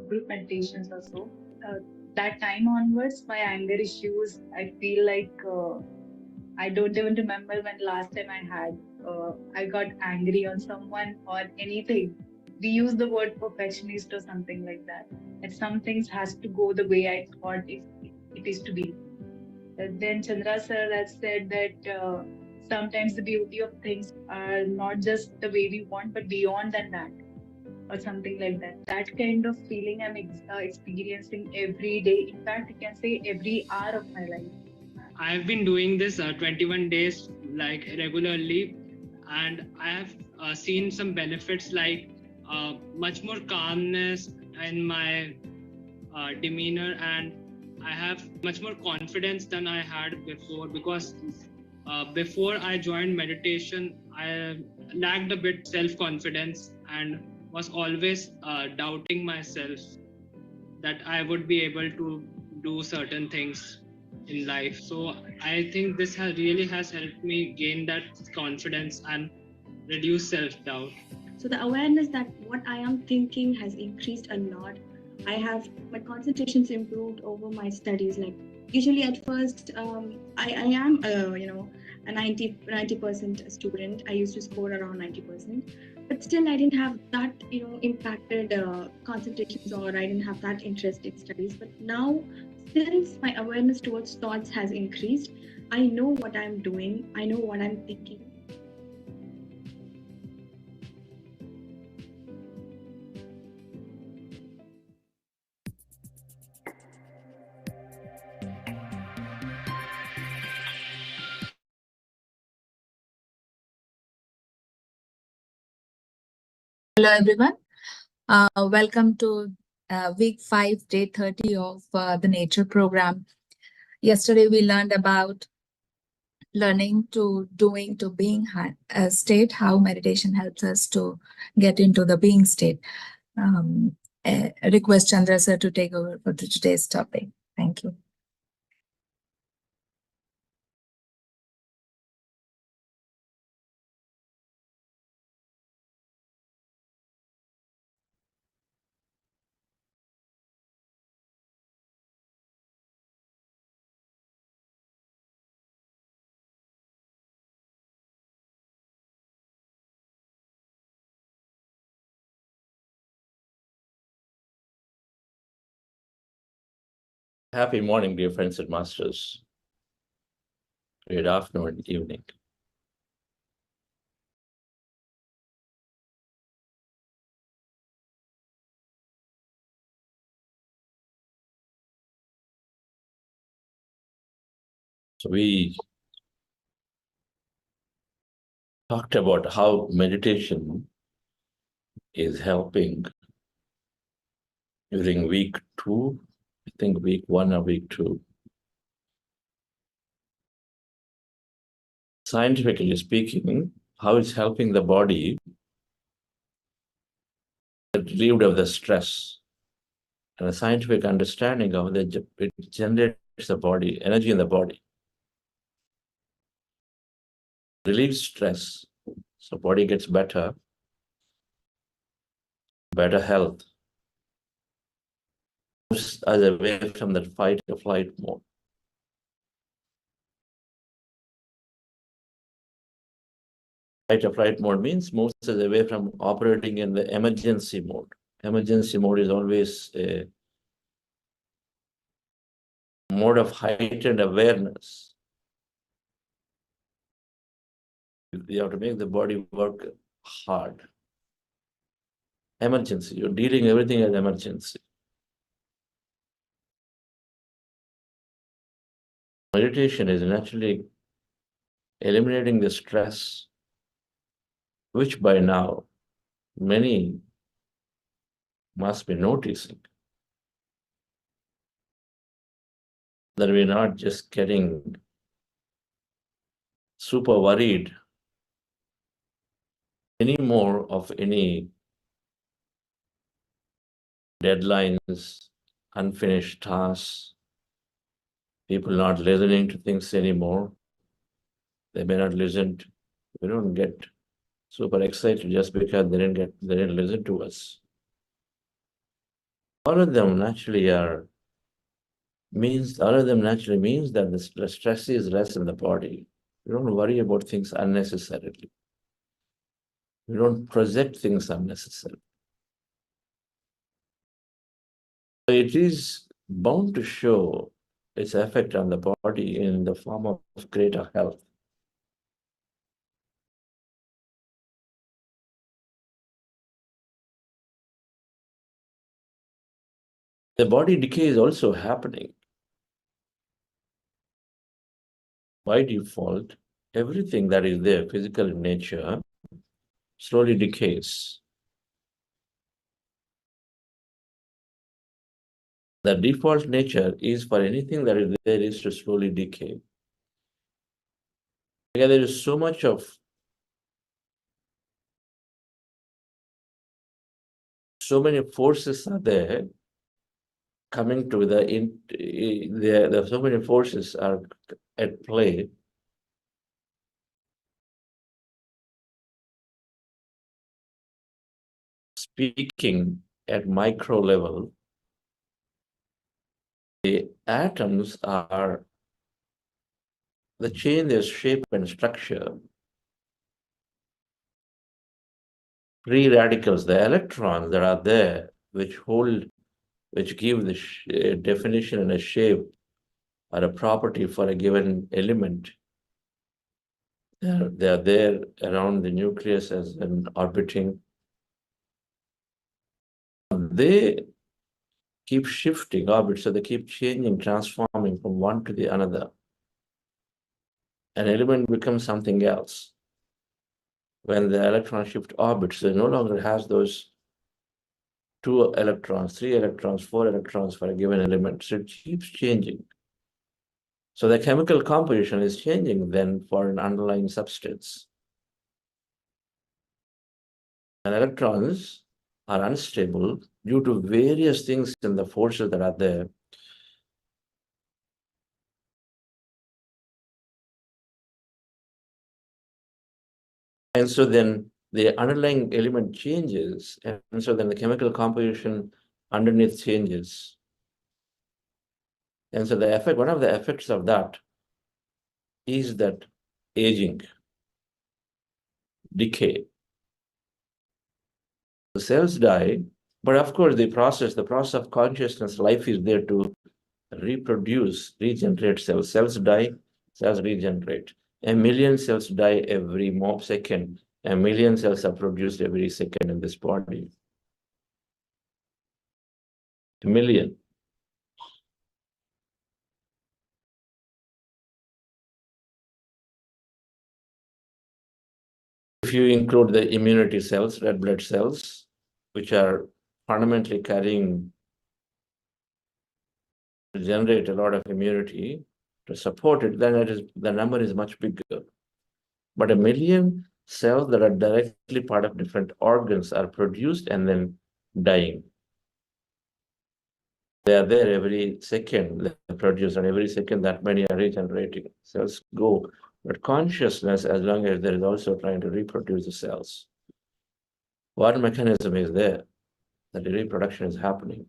C: group meditations also, that time onwards, my anger issues, I feel like I don't even remember when last time I got angry on someone or anything. We use the word perfectionist or something like that. And some things has to go the way I thought it is to be. Then Chandra sir has said that sometimes the beauty of things are not just the way we want, but beyond than that, or something like that. That kind of feeling I'm experiencing every day. In fact, you can say every hour of my life.
S: I've been doing this 21 days like regularly, and I have seen some benefits like much more calmness in my demeanor, and I have much more confidence than I had before, because before I joined meditation, I lacked a bit self-confidence and was always doubting myself that I would be able to do certain things in life. So I think this really has helped me gain that confidence and reduce self-doubt.
T: So the awareness that what I am thinking has increased a lot. My concentrations improved over my studies. Like usually at first, I am a 90% student. I used to score around 90%, but still I didn't have that impacted concentrations, or I didn't have that interest in studies. But now, since my awareness towards thoughts has increased, I know what I'm doing. I know what I'm thinking.
U: Hello, everyone. Welcome to week 5, day 30 of the nature program. Yesterday, we learned about learning to doing to being state, how meditation helps us to get into the being state. Request Chandra sir to take over for today's topic. Thank you.
H: Happy morning, dear friends and masters. Good afternoon, evening. So we talked about how meditation is helping during week 2, I think week 1 or week 2. Scientifically speaking, how it's helping the body get relieved of the stress. And a scientific understanding of it generates the body, energy in the body. Relieves stress, so body gets better health. Moves us away from that fight or flight mode. Fight or flight mode means moves us away from operating in the emergency mode. Emergency mode is always a mode of heightened awareness. You have to make the body work hard. Emergency, you're dealing everything as emergency. Meditation is naturally eliminating the stress, which by now many must be noticing. That we're not just getting super worried anymore of any deadlines, unfinished tasks, people not listening to things anymore. They may not listen. We don't get super excited just because they didn't listen to us. All of them naturally means that the stress is less in the body. We don't worry about things unnecessarily. We don't project things unnecessarily. So it is bound to show its effect on the body in the form of greater health. The body decay is also happening. By default, everything that is there, physical in nature, slowly decays. The default nature is for anything that is there is to slowly decay. Because there is so much of so many forces are there coming to the so many forces are at play. Speaking at micro level, the atoms are the change their shape and structure. Free radicals, the electrons that are there, which give the definition and a shape or a property for a given element. They are there around the nucleus as an orbiting. They keep shifting orbits, so they keep changing, transforming from one to the another. An element becomes something else. When the electron shift orbits, it no longer has those 2 electrons, 3 electrons, 4 electrons for a given element. So it keeps changing. So the chemical composition is changing then for an underlying substance. And electrons are unstable due to various things in the forces that are there. And so then the underlying element changes, and so then the chemical composition underneath changes. And so the effect, one of the effects of that is that aging, decay. The cells die, but of course the process of consciousness, life is there to reproduce, regenerate cells. Cells die, cells regenerate. 1 million cells die every second. 1 million cells are produced every second in this body. 1 million. If you include the immunity cells, red blood cells, which are fundamentally carrying to generate a lot of immunity to support it, then the number is much bigger. But 1 million cells that are directly part of different organs are produced and then dying. They are there every second, they produce, and every second that many are regenerating. Cells go. But consciousness, as long as there is also trying to reproduce the cells. What mechanism is there that the reproduction is happening?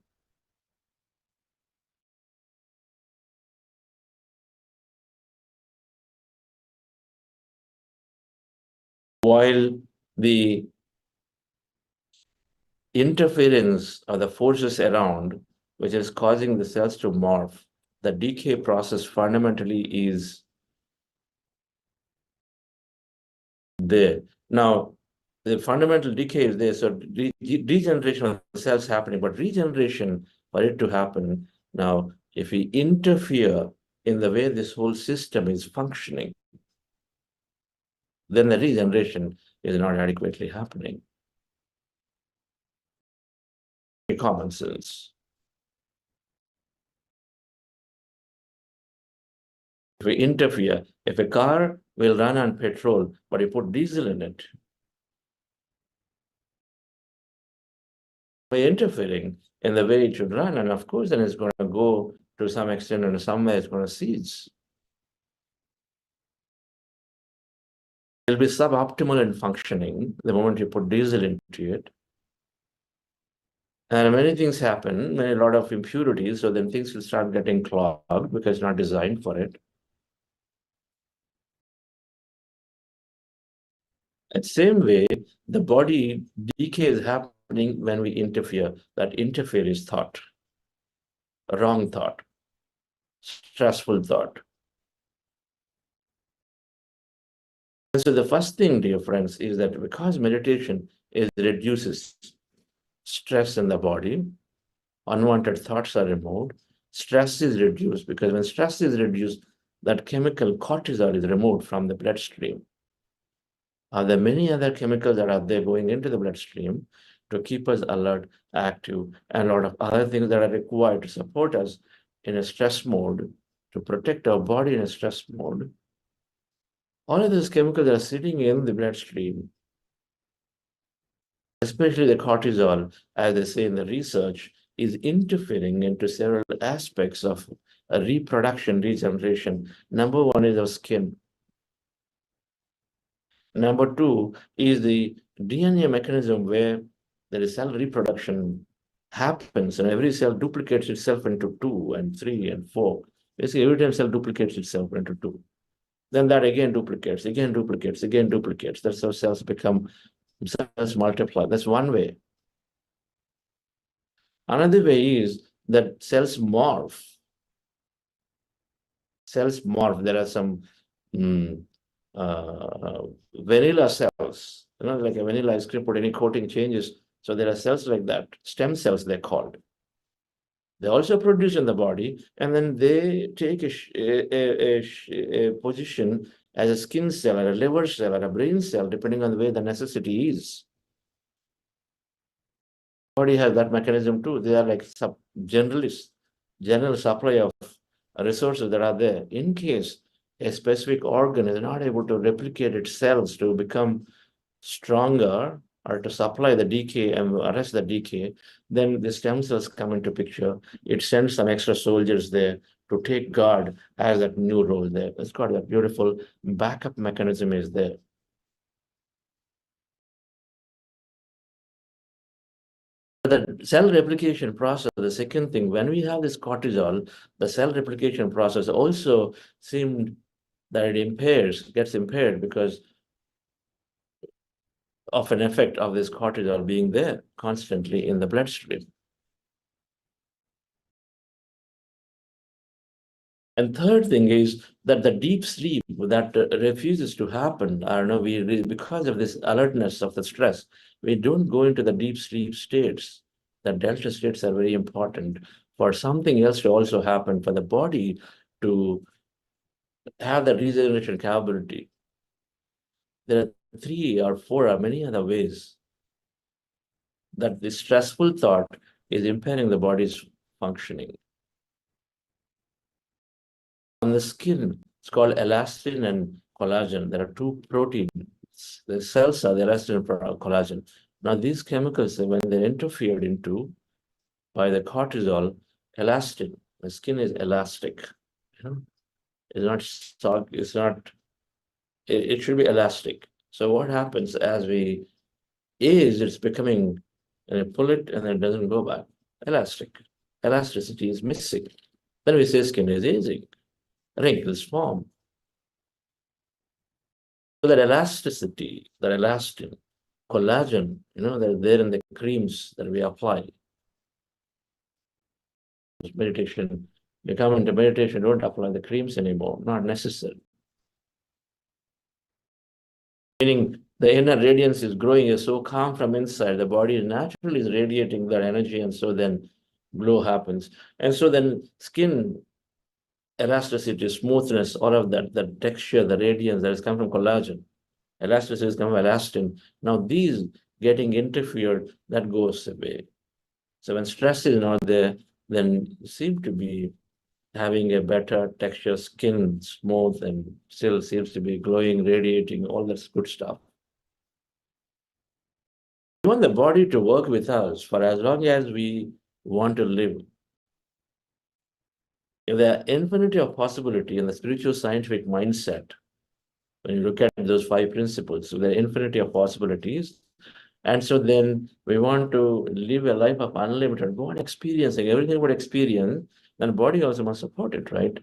H: While the interference of the forces around, which is causing the cells to morph, the decay process fundamentally is there. Now, the fundamental decay is there, so degeneration of the cells happening, but regeneration, for it to happen, now, if we interfere in the way this whole system is functioning, then the regeneration is not adequately happening. Common sense. If we interfere, if a car will run on petrol, but you put diesel in it, by interfering in the way it should run, and of course, then it's going to go to some extent, and somewhere it's going to seize. It'll be suboptimal in functioning the moment you put diesel into it. And many things happen, a lot of impurities, so then things will start getting clogged because it's not designed for it. The same way, the body decay is happening when we interfere. That interfere is thought, a wrong thought, stressful thought. And so the first thing, dear friends, is that because meditation reduces stress in the body, unwanted thoughts are removed, stress is reduced, because when stress is reduced, that chemical cortisol is removed from the bloodstream. There are many other chemicals that are there going into the bloodstream to keep us alert, active, and a lot of other things that are required to support us in a stress mode, to protect our body in a stress mode. All of these chemicals are sitting in the bloodstream, especially the cortisol, as they say in the research, is interfering into several aspects of reproduction, regeneration. Number one is our skin. Number two is the DNA mechanism where there is cell reproduction happens, and every cell duplicates itself into 2 and 3 and 4. Basically, every time cell duplicates itself into 2. Then that again duplicates, again duplicates, again duplicates. That's how cells multiply. That's one way. Another way is that cells morph. Cells morph. There are some vanilla cells, like a vanilla ice cream, put any coating changes. So there are cells like that, stem cells they're called. They also produce in the body, and then they take a position as a skin cell, or a liver cell, or a brain cell, depending on the way the necessity is. Body has that mechanism too. They are like general supply of resources that are there. In case a specific organ is not able to replicate its cells to become stronger or to supply the decay and arrest the decay, then the stem cells come into picture. It sends some extra soldiers there to take guard as that new role there. It's got that beautiful backup mechanism is there. The cell replication process, the second thing, when we have this cortisol, the cell replication process also seemed that it gets impaired because of an effect of this cortisol being there constantly in the bloodstream. And third thing is that the deep sleep that refuses to happen, I don't know, because of this alertness of the stress, we don't go into the deep sleep states. The delta states are very important for something else to also happen, for the body to have the regeneration capability. There are 3 or 4 or many other ways that the stressful thought is impairing the body's functioning. On the skin, it's called elastin and collagen. There are 2 proteins. The cells are the elastin and collagen. Now, these chemicals, when they're interfered into by the cortisol, elastin, the skin is elastic. It's not, it should be elastic. So what happens as we age, it's becoming, and you pull it and then it doesn't go back. Elastic. Elasticity is missing. Then we say skin is aging. Wrinkles form. So that elasticity, that elastin, collagen, they're there in the creams that we apply. Meditation, you come into meditation, don't apply the creams anymore, not necessary. Meaning the inner radiance is growing, is so calm from inside, the body naturally is radiating that energy, and so then glow happens. And so then skin elasticity, smoothness, all of that, the texture, the radiance that has come from collagen. Elasticity has come from elastin. Now these getting interfered, that goes away. So when stress is not there, then you seem to be having a better texture, skin, smooth, and still seems to be glowing, radiating, all that good stuff. We want the body to work with us for as long as we want to live. If there are infinity of possibility in the spiritual scientific mindset, When you look at those 5 principles, so there are infinity of possibilities. And so then we want to live a life of unlimited, go on experiencing everything about experience, then body also must support it, right?